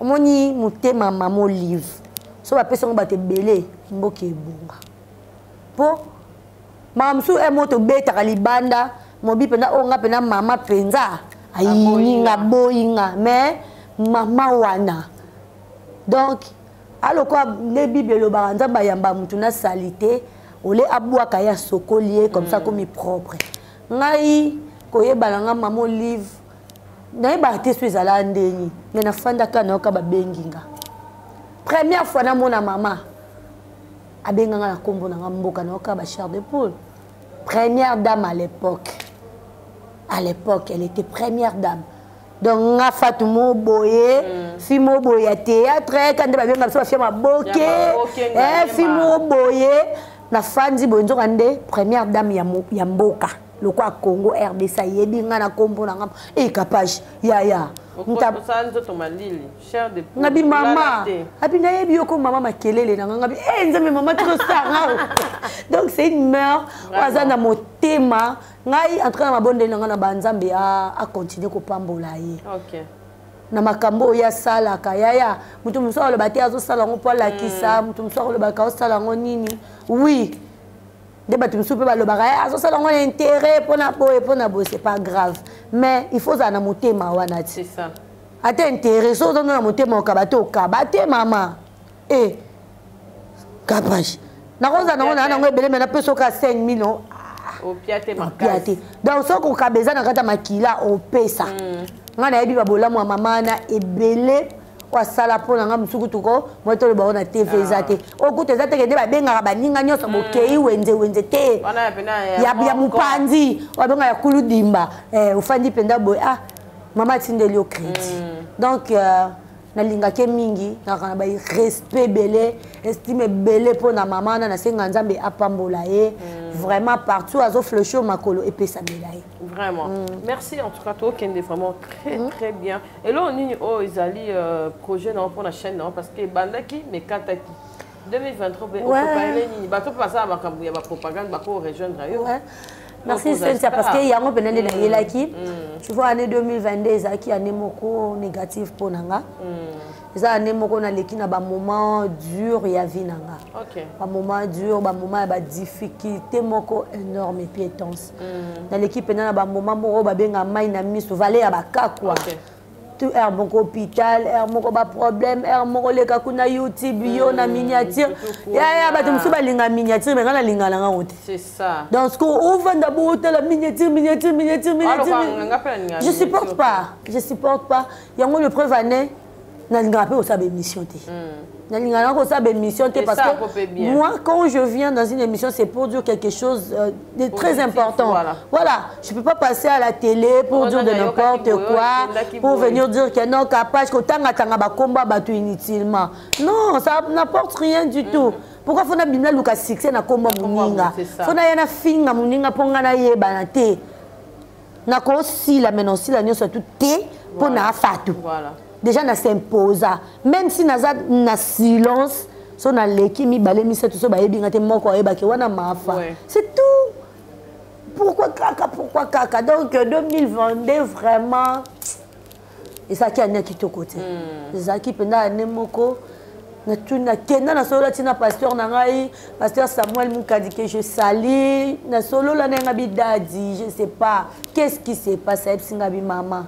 omoni mutema mama olive so ba pesa ngo bate belé mboke ebunga po mamsu emoto beta kalibanda mobi pena onga pena mama penza ayinga boyinga mais mama wana donc aloko le bible lo baranza bayamba mutu na salité ole abwaka ya sokolier comme ça comme propre ngai koyeba nga mama olive naye ba te so ezala ndeni mais na fanda kana ka ba benginga première fois na mona mama abenga na kombo na mboka na ka ba chair de poule première dame à l'époque, elle était première dame. Donc, nga Fatou Moboye, fi Moboye théâtre, quand de babien ngapso fi maboke, fi Moboye, na fandi bonjo kande première dame ya mboka. Le quoi Congo RDC yebi nga na kombo na ngam e capage ya. Ngabi mama, abi na yebi yoko mama makelele na ngabi nzambe mama trop star. Donc c'est une mère waza na motema ngai en train na bonde na ngana banzambe a continuer ko pambola ye. OK. Na makambo ya sala kayaya mutu mso le bati azo sala ngo pola kisa mutu mso le bakao sala ngo nini. Oui. Des bâtiments super bas le bagage, ça c'est intérêt pour na bo c'est pas grave, mais il faut ça na monter ma wana. C'est ça. Ate intérêt, ça dans na monter mon kabate maman. Eh. Capage. Na roza na ngo belé mais na peso ka 5 millions. Au piate makasi. Donc ça ko kabeza na kata makila au pesa. Ngana yebi babola mo mama na ebele. Wasala pona nga musuku tuko moto le baona TV zate okuta zate kende babenga baninga nyoso bokei wenze te ya mupanzi wabenga ya kuludimba ufandi penda boy mama tindeli au crédit donc nalinga ke mingi na kana ba respect belé estime belé pona mama na senga nzambe apambola ye vraiment partout azo flécho makolo et pesa melaye vraiment merci en tout cas toi Kende vraiment très bien et là on est au Isali projet non pour la chaîne non parce que bandaki mais kataki 2023 on peut parler ni bato passer à makambu ya ba propagande ba ko rejoindre yo merci Cynthia parce que yango penende na yelaki tu vois année 2022 ezaki année moko négative pour nanga eza année moko na leki na ba moment dur ya vie nanga ba moment dur ba moment ba difficulté moko énorme et puis intense na l'équipe na ba moment moko ba benga mai na miso vale ya bakakwa air moko hôpital, air moko ba problème, air moko leka kuna YouTube yo na miniature. Ya ba tum suba linga miniature mais ngana linga langa wote. C'est ça. Donc ce qu'on vend d'abord la miniature. Je supporte pas. Yango le preuve année na linga pe o sa émission té. Na linga ko sa émission té parce que moi quand je viens dans une émission c'est pour dire quelque chose de très important. Voilà, je peux pas passer à la télé pour dire de n'importe quoi, pour venir dire que non capable que tanga ba combat batu inutilement. Non, ça n'apporte rien du tout. Pourquoi faut na bimla luka succès na combat muninga? Faut na yana finga muninga ponga na yeba na té. Na ko si la menon si la nyoso tout té pour na fatu. Voilà. Déjà na s'imposa même si na silence so na leki mi balé mi c'est tout so ba yebi ngate moko eba ke wana mafa. C'est tout. Pourquoi caca donc 2022 vraiment et ça qui a né qui to côté. Ça qui penda nemoko na tuna kenda na solo tina pasteur na ngai pasteur Samuel Mukadi que je salue na solo la na bidadi je sais pas qu'est-ce qui s'est passé singa bi maman.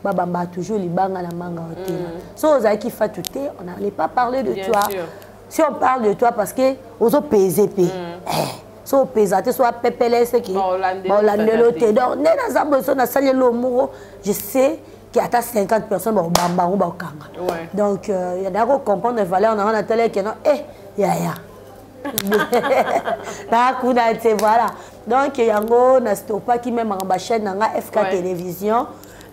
Baba m'a toujours libanga la manga hotel. So ozaki fatuté, on n'allait pas parler de toi. Sûr. Si on parle de toi parce que ozo PZP. So pesate soit PPLS qui Holandelo te donc nena zambo so na salelo muro, je sais qu'il y a 50 personnes au bamba ou bakanga. Donc il y a d'accord comprendre les valeurs dans la télé que non ya. Na kuna te voilà. Donc yango na stopa qui même en chaîne na FK télévision.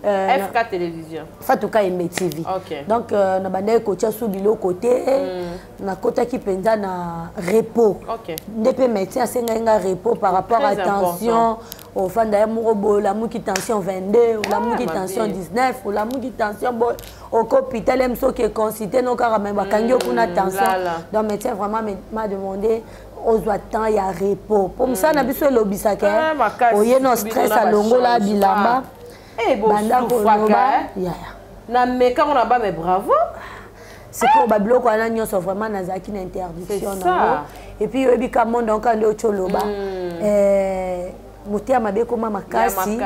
FK télévision. Fatuka MTV. Donc na bande ko tia sou bilo côté na kota ki penza na repos. Ndepé médecin asenga nga repos par rapport à tension au fan d'ailleurs morobo la muki tension 22 ou la muki tension 19 ou la muki tension au hôpital MSO qui est consulté no kara même bakangi kuna tension. Donc médecin vraiment m'a demandé aux temps il y a repos. Pour ça na biso lobisaka. Oye no stress à longola bilamba. Eh bon, na meka on a ba mais bravo. C'est que bablo ko na nyonso vraiment na zaki na interdiction na. Et puis yebi ka monde donc ando choloba. Mutia mabeko mama kasi.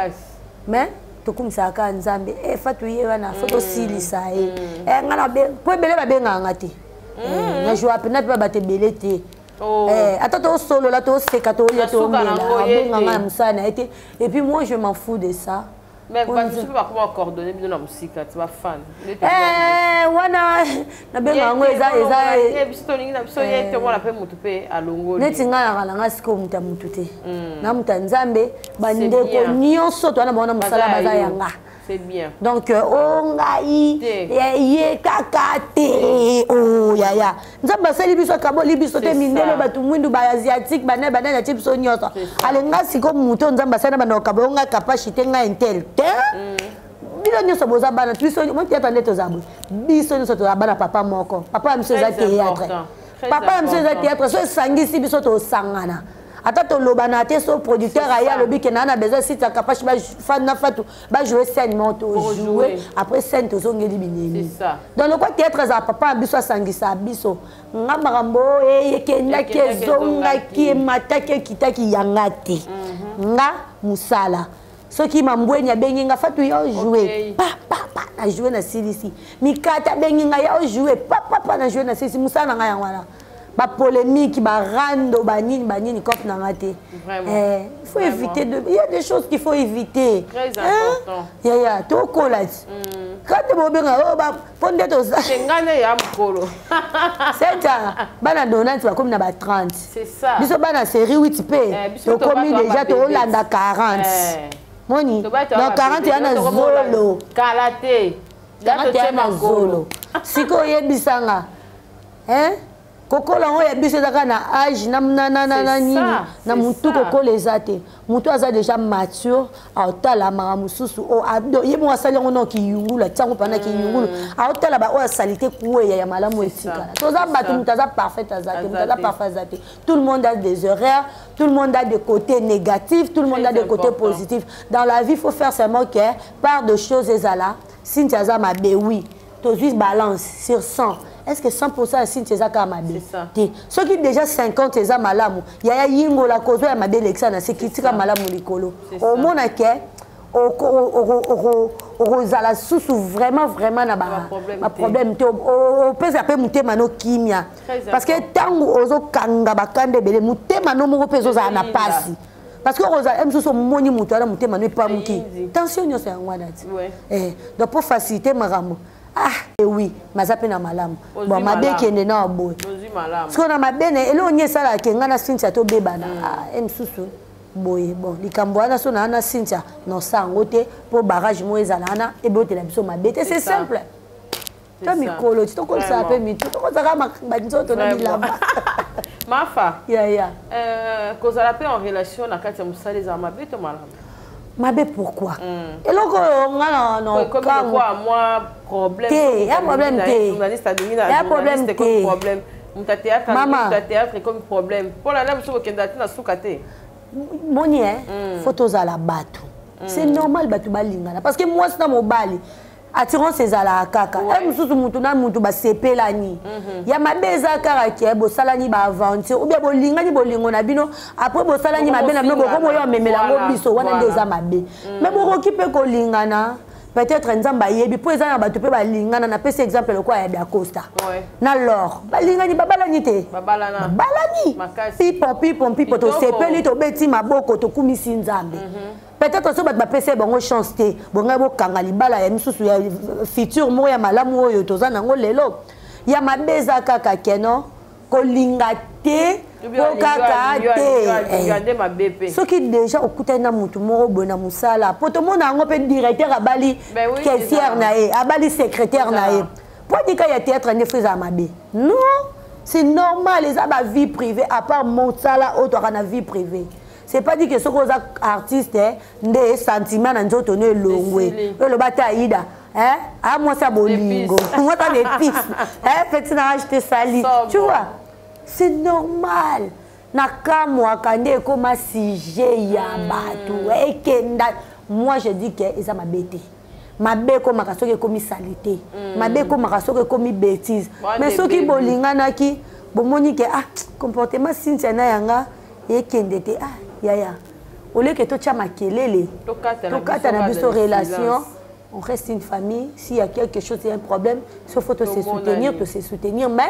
Mais tokumisa ka nzambe fatu yewa na photo silisa ngana be po bele ba benga ngati. Na joa pena pe ba te belete. Attends, to solo là to seka to ya to benga musana et puis moi je m'en fous de ça. Mais tu peux pas comment coordonner bien la musique, tu vas fan. Wana na benga ngo eza bistolingi na bisoye te wala pe mutu pe alongo. Netinga ya kalanga siko muta mutute. Na muta nzambe bande ko nyonso to na bona musala baza yanga. C'est bien. Donc ongai ye kakate oh ya. Nzamba sali biso kabo libiso te mindelo batu mwindu ba asiatique bana ya tipso nyoto. Alenga siko muto nzamba sana bana kabo nga capacité nga intel. Bilo nyoso boza bana biso mo théâtre ndeto zabwe. Biso nyoso to bana papa moko. Papa mso za théâtre. Papa mso za théâtre so sangisi biso to sangana. Attends, le te so producteur aya lobi ke na besoin si tu capable ba fan na fatu ba jouer scène moto jouer après scène to zongeli bineni. C'est ça. Dans le quoi théâtre za papa biso sangisa biso nga marambo kenda kezonga ki matake kitaki yangati. Nga musala. Ce qui m'embouenya bengi nga fatu yo jouer. Pa na jouer na silisi. Mikata bengi nga yo jouer pa na jouer na silisi musala nga yangwana. Ba polémique, ba rando, ba nini cop na raté. Il faut éviter de. Il y a des choses qu'il faut éviter. Très important. Ya, to collage. Quand tu vas bien, ba ponde to ça. C'est ngane ya mkolo. C'est ça. Bana donate va comme na ba 30. C'est ça. Biso bana série 8P. To commis déjà to Hollanda 40. Moni. Dans 40 ya na zolo. Kalaté. 40 ya na zolo. Siko yebisanga. Koko lango ya biso ezaka na âge na nini na mutu koko lezate mutu aza déjà mature aotala mara mususu o ye mo asali ngo no ki yungula tsango pana ki yungulu aotala ba o asalite kuwe ya malamu etika toza bato mutaza parfait azate mutaza parfait azate tout le monde a des erreurs tout le monde a des côtés négatifs tout le monde a des côtés positifs dans la vie il faut faire seulement que par de choses ezala si tu as ma oui to juste balance sur 100. Est-ce que 100% de signes ça comme c'est ça. Ceux qui déjà 50 c'est malamu. Il y a yingo la cause ya mabele exana c'est qui tika malamu likolo. Au mona ke ozala susu vraiment na ba problème te o pesa pe mutema no kimia parce que tango ozo kanga bakande bele mutema no moko pesa za na pasi parce que oza msusu moni mutu ala mutema no pa muki tension yo c'est ngwana ti donc pour faciliter maramo oui mazape na malamu bon mabe kende na boy parce que na mabene elo nyesala kenga na Cynthia to bebana msusu boye bon likambo wana so na Cynthia no sango te pour barrage mo ezala na ebote la biso mabete c'est simple ta mikolo to ko sa pe mitu to ko za ka banzoto na bilamba Mafa ya cause la paix en relation na kati ya musali za mabete malamu mabe pourquoi eloko ngana no comme quoi moi problème il y a problème té journaliste admina journaliste comme problème théâtre comme problème pour la même chose que ndati na sukate moni photos à la bateau c'est normal batu balingana parce que moi c'est dans mon bali attirance ezala kaka mususu mutu na mutu ba sepelani ya mabeza kaka ke bo salani ba aventure ou bien bolingani bolingo na bino après bo salani mabena no bo komo yo memela ngo biso wana ndeza mabe mais bo okipe ko lingana peut-être nzamba yebi po ezana batu pe balingana na pese exemple le quoi ya Dacosta na lor balingani babalani te babalani pipo to sepeli to beti maboko to kumisi nzambe peut-être so bat ba pese bango chance te bonga bo kanga libala ya misusu ya futur mo ya malamu oyo tozana ngo lelo ya mabeza kaka keno kolinga te ko kaka te soki déjà okuta na mutu moko bona musala poto mona ngo pe directeur abali caissière na e abali secrétaire na e po dika ya théâtre ne feza mabe non c'est normal les aba vie privée à part monsala auto kana vie privée. C'est pas dit que ce qu'on a artiste des sentiments dans notre nez longwe le bataïda ah moi ça bolingo moi t'as des pistes petit n'a acheté sali tu vois c'est normal naka moi kande comme sujet ya batu ekenda moi je dis que ça m'a bêté ma bé comme makasoke comme salité ma bé comme makasoke comme bêtise mais ce qui bolingana ki bomoni que comportement Cynthia na yanga ekende te yaya au lieu que tu as makelele tokata na biso relation on reste une famille s'il y a quelque chose il y a un problème il faut se soutenir mais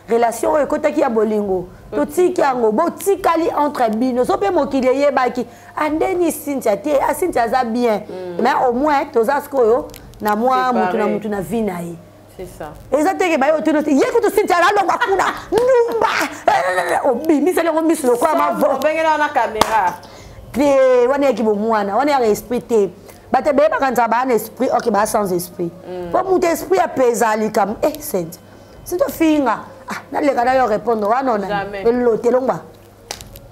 relation ekotaki ya bolingo to tiki yango bo tikali entre bino so pe mokili yebaki andeni Cynthia te Cynthia za bien mais au moins toza skoyo na moi mutu na vie na ye. C'est ça. Exactement, bah tu nous dis, écoute, si tu as là, bakuna, numba, obi, c'est le remis le quoi, ma voix. On vient la caméra. Puis, on est qui bon moine, on est respecté. Bah tu pas quand ça va un esprit, ok, bah sans esprit. Pour mon esprit à peser comme, c'est tu finga, na le gars yo répondre, non non, l'autre longba.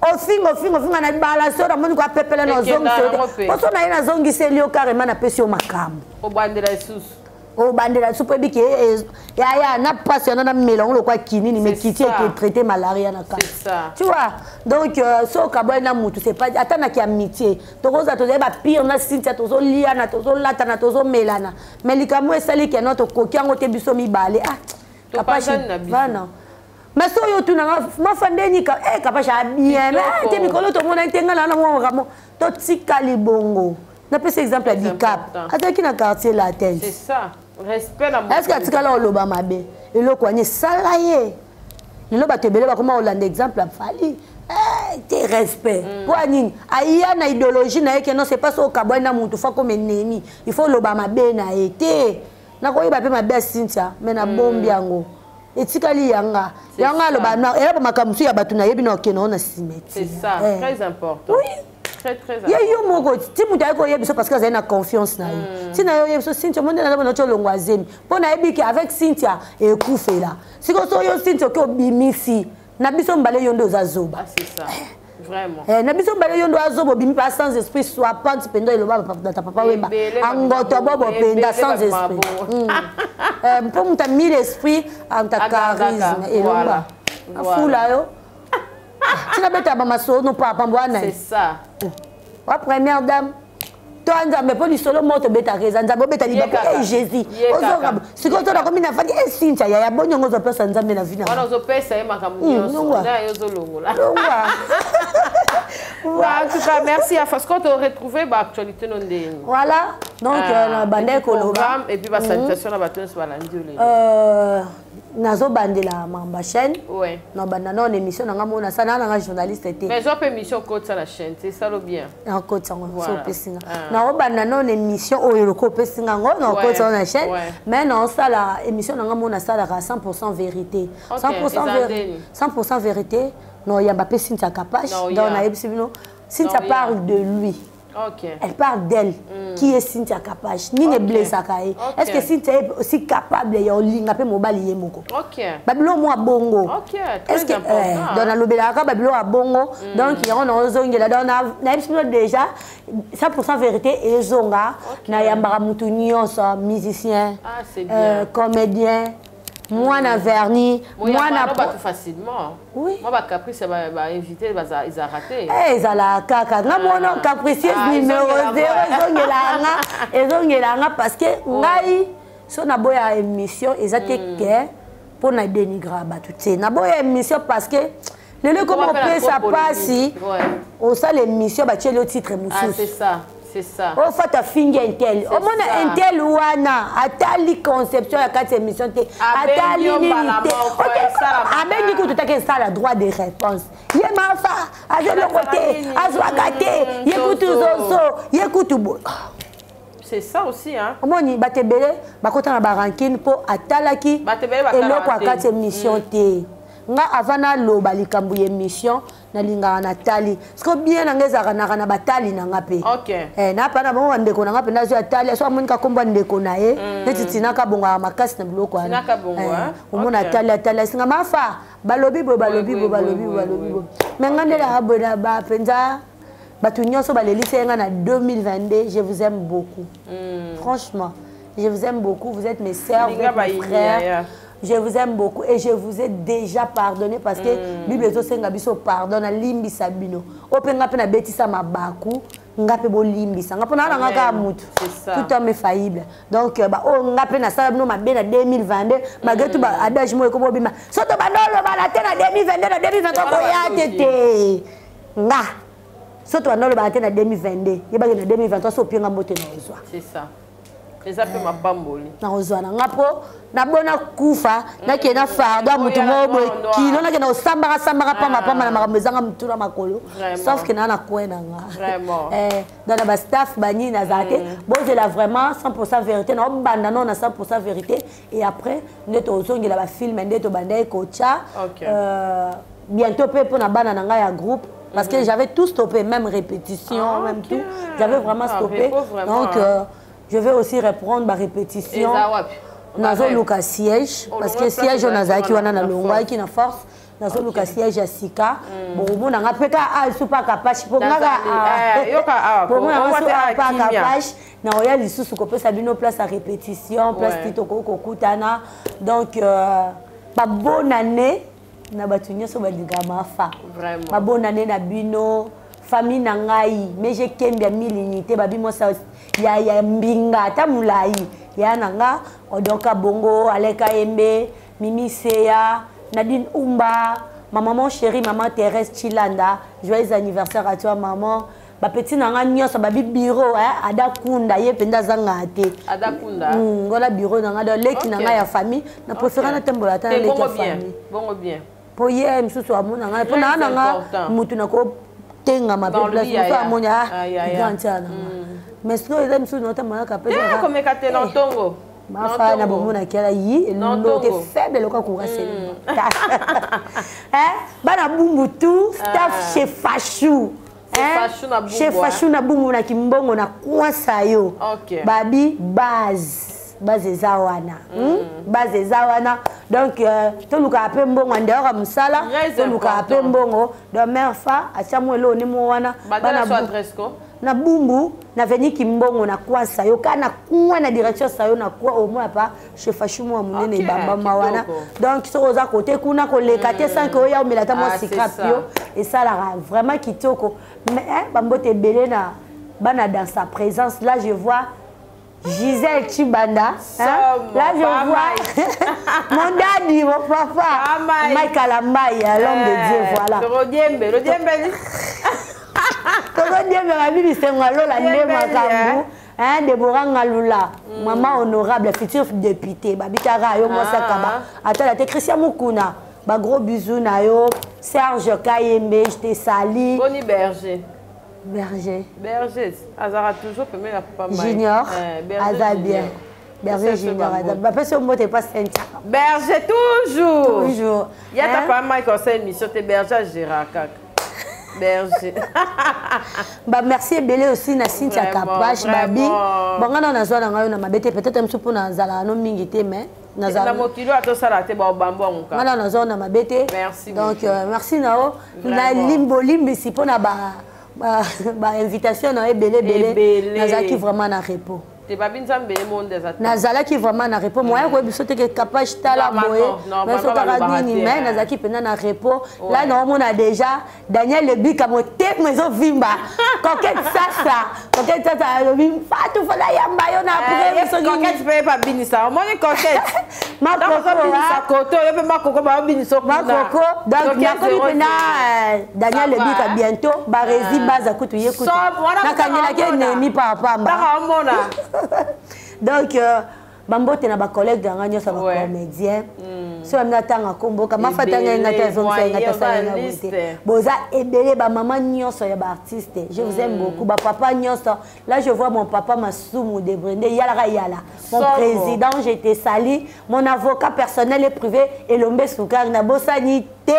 Au fin, on a balance, on a mon quoi pepele na zongi, parce qu'on a une zongi c'est lié carrément na pesio makam. Au bandela sous. Au bandela sous peut que ya na passionné na melon le quoi kini ni mais qui qui traité malaria na cas. C'est ça. Tu vois. Donc so kaboy na mutu c'est pas atana ki amitié. Donc on a to ba pire na Cynthia to zo lia na to zo lata na to zo melana. Mais likamo esali ke notre kokiango te biso mi balé kapasi bana. Mais so yo tuna ma fandeni ka kapasa bien mais te mikolo to mona tenga na mo ramo to tikali bongo. Na pese exemple di cap. Ataki na quartier latin. C'est ça. Respect la. Est-ce que atikala oloba mabe? Eloko ani salaye. Lelo batebele ba comment Hollande exemple fali. Te respect. Pour anini? Aya na idéologie na yeke non c'est pas so kaboy na mutu fa comme ennemi. Il faut loba mabe na été. Na ko yiba pe mabe Cynthia mais na bombi yango. Etikali yanga. Yanga loba na ela ba makamusu ya batu na yebi na okeno na cimetière. C'est ça, très important. Oui. Très important. Il y a eu mon côté. Si vous avez parce que vous avez une confiance. Si vous avez Cynthia, vous avez notre longuazem. Pour n'aller avec Cynthia et Koufé là. Si vous avez Cynthia qui bimisi, n'abissons balé yondo zazoba. C'est ça. Vraiment. N'abissons balé yondo zazoba bimi pas sans esprit soit pas pendant le baba ta papa weba. Angoto bobo penda sans esprit. Pour mon mis l'esprit en ta charisme et là. Afula yo. Tu n'as pas maso non pas pambouana. C'est ça. La première dame. Toi nzambe po lisolo moto beta reza nzambe beta libaka Jésus. Ozoka. Sikoto na komina fadi Cynthia ya bonyongo zo pesa nzambe na vina. Wana zo pesa e makamunyo. Na yo zo longola. En tout cas, merci à Parce qu'on t'a retrouvé l'actualité non de. Voilà. Donc la bande Koloba et puis la salutation à Baton sur la nazo bande la mamba chaîne. Ouais. Na bande non émission na ngamona sana na journaliste était. Mais j'ai pas émission côté sur la chaîne, c'est ça le bien. En côté ça so pesinga. Na bande non émission o yoko pesinga ngo na côté sur la chaîne. Mais non ça la émission na ngamona ça la 100% vérité. 100% vérité. Non, il y a Mbappé Cynthia Kapache. Dans la émission, Cynthia parle de lui. Elle parle d'elle. Qui est Cynthia Kapache? Ni ne blesse à Kaye. Est-ce que Cynthia est aussi capable de faire mobile yemoko? Babylon moi bongo. Est-ce que dans la lobelaka Babylon a bongo? Donc il y a un zongela dans la émission déjà 100% vérité et zonga. Na yambara mutu nyonso musicien, comédien. Moi, na vernis, moi, na pas facilement. Oui. Moi, ma caprice, va inviter, ils ont raté. Eh, ils ont la caca. Na mon capricieuse numéro 0, ils ont la parce que ngai, si on a beau à émission, ils ont été pour na dénigrer tout ça. Na beau à émission parce que le lieu comment on peut ça passe, on sait l'émission, bah tu es le titre moussous. Ah, c'est ça. C'est ça. On fait ta finger intel. On a intel ouana. Atali conception à 4 émissions. Atali unité. Amen du coup tu t'as ça la droit de réponse. Yé ma fa. Azo le côté. Azo akate. Yécoute zozo. Yécoute bo. C'est ça aussi hein. Omoni batebele bakota na barankine po atalaki. Et loko à 4 émissions té. Nga avana loba likambu émission na linga na tali parce que bien ngeza na batali na ngape na pa na bongo ndeko na ngape nazo atali so amonika komba ndeko na ye netitina ka bonga makasi na biloko ana omona atali singa mafa balobi bo mais ngandela aboda ba penza batu nyonso balelise nga na 2022 je vous aime beaucoup franchement je vous aime beaucoup vous êtes mes sœurs mes frères. Je vous aime beaucoup et je vous ai déjà pardonné parce que Bible Senga biso pardonne limbi sabino. Openga pe na betisa mabaku ngape bo limbi sanga pona na ngaka mutu. Tout homme est faillible. Donc ba o ngape na sala bino mabe na 2022 malgré tout ba adage mo ko bima. Soto bandolo ba la te na 2022 na 2023 ko ya tete. Nga. Soto bandolo ba te na 2022. Yeba na 2023 so pienga moto na ezwa. C'est ça. Les appels ma bamboli. Na ozwana ngapo na bona kufa na kena farda mutu mobo kilo na kena osambara pamba na makamezanga mutu na makolo sauf que na kwena nga vraiment dans la staff bani na zate bon c'est là vraiment 100% vérité na banda non na 100% vérité et après neto ozongela ba film ndeto banda kocha bientôt pe pour na bana na nga ya groupe parce que j'avais tout stoppé même répétition même tout j'avais vraiment stoppé donc je vais aussi reprendre ma répétition. Nazo Luka siège parce que siège on a zaki wana na longwa qui na force nazo Luka siège à Sika bon mon nga peka al super capable pour nga pour moi pas capable na oya lisusu ko pesa bino place à répétition place titoko ko kutana donc ba bonne année na batu nyoso ba digama fa vraiment ba bonne année na bino famille na ngai mais j'ai kembia milinité babi mo sa ya mbinga ta mulai ya nanga odoka bongo aleka embe mimi seya Nadine Umba maman mon chéri maman Thérèse Chilanda joyeux anniversaire à toi maman ba petit nanga nyoso babi bureau ada kunda ye penda zanga te ada kunda ngola bureau nanga do leki nanga ya famille na préféré na tembola ta leki ya famille bongo bien po ye msusu amona nanga po nanga mutu nako tenga ma place mutu amonya gantana mais ce que les amis sont notamment capés comme les catélans tongo ma femme na bomo na kela yi l'eau est faible le quoi courir c'est bana bumbu tout staff chez Fachou chez Fachou na bumbu na kimbongo na kwasa yo babi base zawana base zawana donc to luka ape mbongo ndera musala to luka ape mbongo do mère fa achamwelo ni mo wana bana adresse ko na bumbu na veni kimbongo na kwasa yo kana kuwa na direction sayo na kwa au moins pas chez Fashumu wa munene bamba mawana donc so oza côté kuna ko lekate sans que ya omela ta mo sikapio et ça la vraiment kitoko mais bambote belé na bana dans sa présence là je vois Gisèle Chibanda là je vois mon daddy mon papa Michael Amaya l'homme de Dieu voilà le diembe bien Merabi Sengalo la ndé makambu. Hein, Déborah Ngaloula, maman honorable, future députée, Babitara yo Mosa Kaba. Attends, la Christian Mukuna, ba gros bisous na yo, Serge Kayembe, je te salue. Bonnie Berger. Berger. Berger, Azara toujours permet la papa. Junior, Azar bien. Berger Junior, Azar. Pas sûr, moi t'es pas Cynthia. Berger toujours. Toujours. Il y a ta pas mal conseil émission, t'es Berger Gérard. Berger. Bah merci et belé aussi na Cynthia Kapache babi. Bon ngana na zwa na ma bete peut-être un peu na zala no mingité mais na zala. Na mokilo ato sala te ba bambo nka. Ngana na zwa na ma bete. Merci. Donc merci nao. Na limbo si pona ba invitation na belé na zaki vraiment na repos. Nazala qui vraiment na repos moi ko bisote ke capable tala boye mais so karabini mais nazaki pena na repos là non on a déjà Daniel Lebika moté maison vimba coquette ça coquette ça le bim fatu fala yamba yo na après so coquette peut pas bini ça moi coquette ma coco ça koto yo pe ma coco ba bini so ma coco donc na ko pena Daniel Lebika bientôt ba rezi baza kutu yekutu na kanyela ke nemi papa mba donc bambote na ba collègue de nganya sa ba comédien so amna tanga komboka mafatanga ngata zonsa ngata sa ngate boza ebele ba maman nyonso ya ba artiste je vous aime beaucoup ba papa nyonso là je vois mon papa Masumu de Brende yala mon président j'étais sali mon avocat personnel et privé Elombe Soukar na bosanité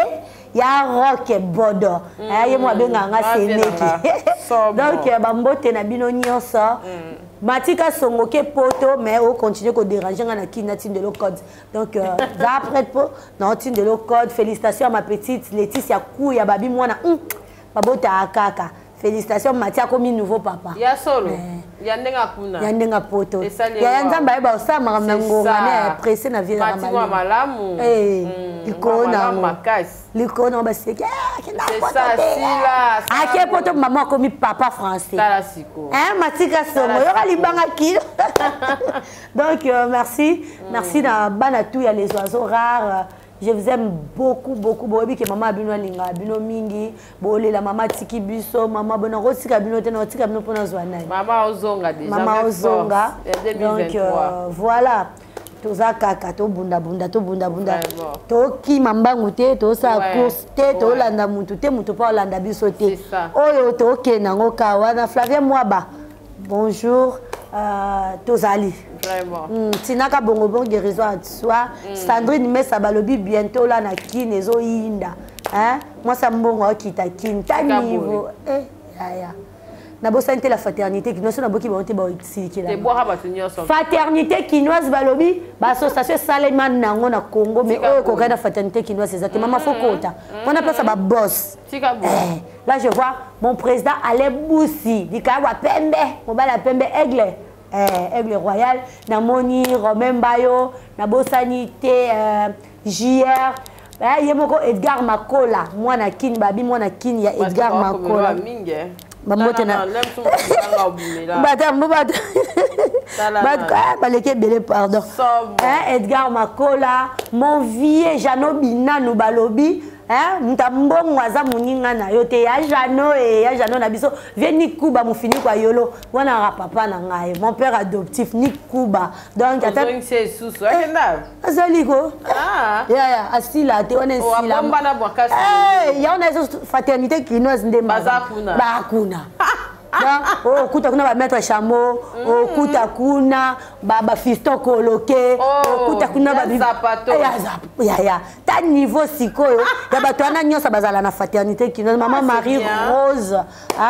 ya rock bodo aye mo benga nga seneki donc bambote na bino nyonso Matika songoke poto mais on continue de déranger na kinatin de le code donc après non tin de le code félicitations à ma petite Laetitia Kou ya babi mwana babota akaka félicitations Matia comme nouveau papa ya solo ya ndenga kuna ya ndenga poto ya nzamba ba osama ngoma ne pressé na vie na malamu ikona likona baseke c'est ça sila ake poto maman comme papa français Matika songo yo libanga kilo donc merci na bana tout ya les oiseaux rares. Je vous aime beaucoup, beaucoup. Bobi que maman abino linga, abino mingi, bolé la maman tiki biso, maman bona rotika abino tena rotika abino pona zwana. Maman ozonga déjà. Maman ozonga. Donc voilà. Toza kaka to bunda. To ki mambangu te, to sa course te, to landa mutu te, mutu pa landa biso te. Oyo to kenango kawana Flavia Mwaba. Bonjour. Tozali. Vraiment. Tinaka bongo bon guérison à soi. Sandrine Messa balobi bientôt là na kin ezo yinda. Hein? Moi ça mbongo kita kin ta niveau. Na bosante la fraternité qui nous na boki bonté ba ici là. Fraternité kinoise balobi ba association Saleman nango na Congo mais ko kana fraternité kinoise exactement maman Fokota. On appelle ça ba boss. Là je vois mon président Alain Boussi, dikawa pembe, on va la pembe aigle royal, na moni Romain Bayo, na bosanité JR. Yemoko Edgar Makola, moi na kin babi moi na kin ya Edgar Makola. Bambote na baleke belé pardon. Edgar Makola, mon vieux Jano Binanu balobi. Mutambongo aza muninga na yo te ya Jano na biso vieni Kuba mufini kwa yolo wana papa na ngai mon père adoptif ni Kuba donc ata c'est sous akenda azaliko ya asila te wana asila bana bwakasi ya ona zo fraternité kinoise ndemba bakuna oh kuta kuna ba maître Chamo oh kuta kuna baba fiston koloke oh kuta kuna ba zapato ya ta niveau sikoyo ya bato ana nyosa bazala na fraternité kinoise maman Marie Rose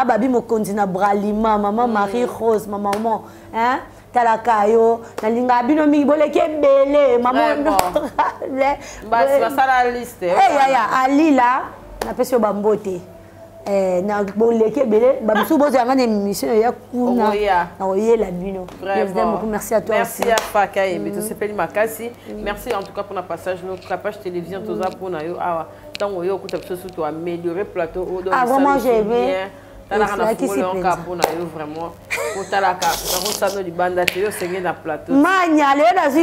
babi mokonzi na bralima maman Marie Rose maman talakayo na linga bino mingi boleke belé maman basala liste ya alila na peso bambote na boleke belé babisu bozo ngane émission ya kuna na oyela bino. Merci à toi. Merci à Fakaye mais tout s'appelle Makasi. Merci en tout cas pour notre passage notre page télévision tout ça pour na yo tant yo kuta biso surtout améliorer plateau vraiment j'ai aimé vraiment. Mania, le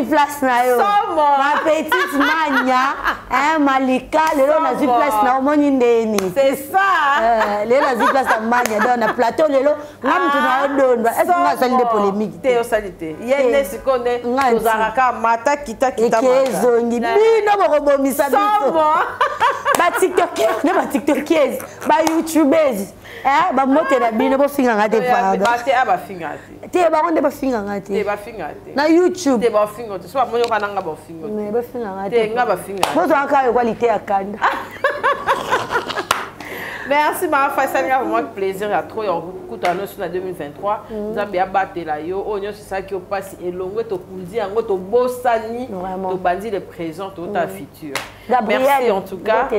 place na yo. Ma petite Mania, Malika, le place na omoni ndeni. C'est ça. Le place na Mania dans na plateau lelo, ngam tuna odondo. Est-ce que nga sali de polémique? Te osalite. Yene sikone ozaraka mata kita mata. Ekezongi bino bokobomisa biso. Ba TikTokers, ne ba TikTokers, ba YouTubers. Ba mote na bino bo finga ngate pardon. Ba te aba finga te. Te ba onde ba finga ngate. Te ba finga te. Na YouTube. Te ba finga te. So ba monyo kana nga ba finga. Mais ba finga ngate. Te nga ba finga. Bozo aka qualité ya kanda. Merci Mara Faisal, c'est vraiment un plaisir à trop écouter nous en 2023. Nous avons bien battu là yo, on c'est ça qui passe et longue to kundi ango to bossani, to bandi le présent, to ta futur. Merci en tout cas.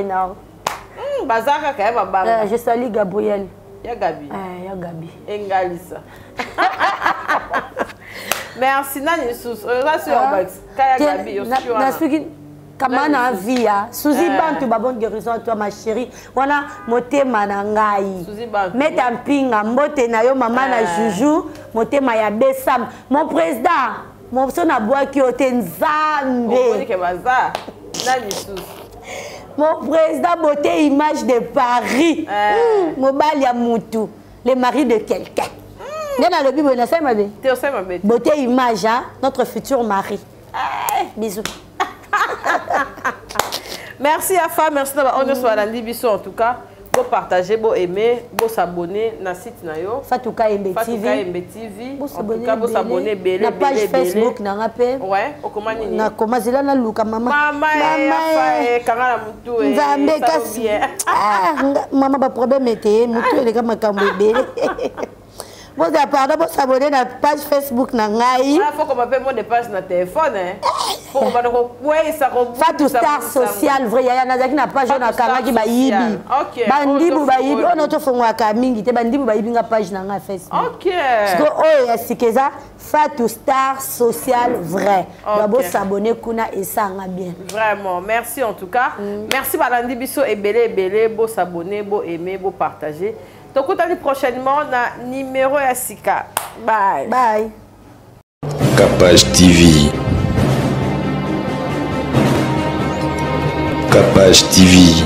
Bazaka quand même baba. Je salue Gabriel. Ya Gabi. Ya Gabi. Engalisa. Merci Nani Sous. Kaya Gabi yo sur. Comment na vie ya Suzy Bantu ba bonne guérison toi ma chérie wana motema na ngai meta mpinga mbote na yo mama na Juju motema ya Besam mon président mon son abwaki ote nzambe mon président beauté image de Paris mobile ya mutu le mari de quelqu'un nena le bible na ça ma bé beauté image notre futur mari bisous. Merci à Fa, merci d'avoir on soit dans l'Ibiso en tout cas. Vous partager, vous aimer, vous s'abonner na site na yo. Fatouka MB TV. En tout cas, vous s'abonner belé na page Facebook na rappé. Ouais, au comment ni. Na comment zela na luka mama. Mama kangala mutu e. Nzambe kasi. Mama ba problème était mutu ele kama kambo belé. Vous avez vous s'abonner à la page Facebook na ngai. Il faut qu'on m'appelle mon dépasse na téléphone hein. Faut qu'on va ça Fatou Star Social vrai ya nazaki na page na kangaki ba yibi. Bandibu ba yibi on auto fongwa ka mingi te bandibu ba yibi nga page na ngai Facebook. OK. Parce que ya sikeza Fatou Star Social vrai. D'abord s'abonner kuna et ça nga bien. Vraiment, merci en tout cas. Merci Balandi Biso et belé beau s'abonner, beau aimer, beau partager. Donc, on se prochainement dans le numéro Sika. Bye. Bye. Capage TV. Capage TV.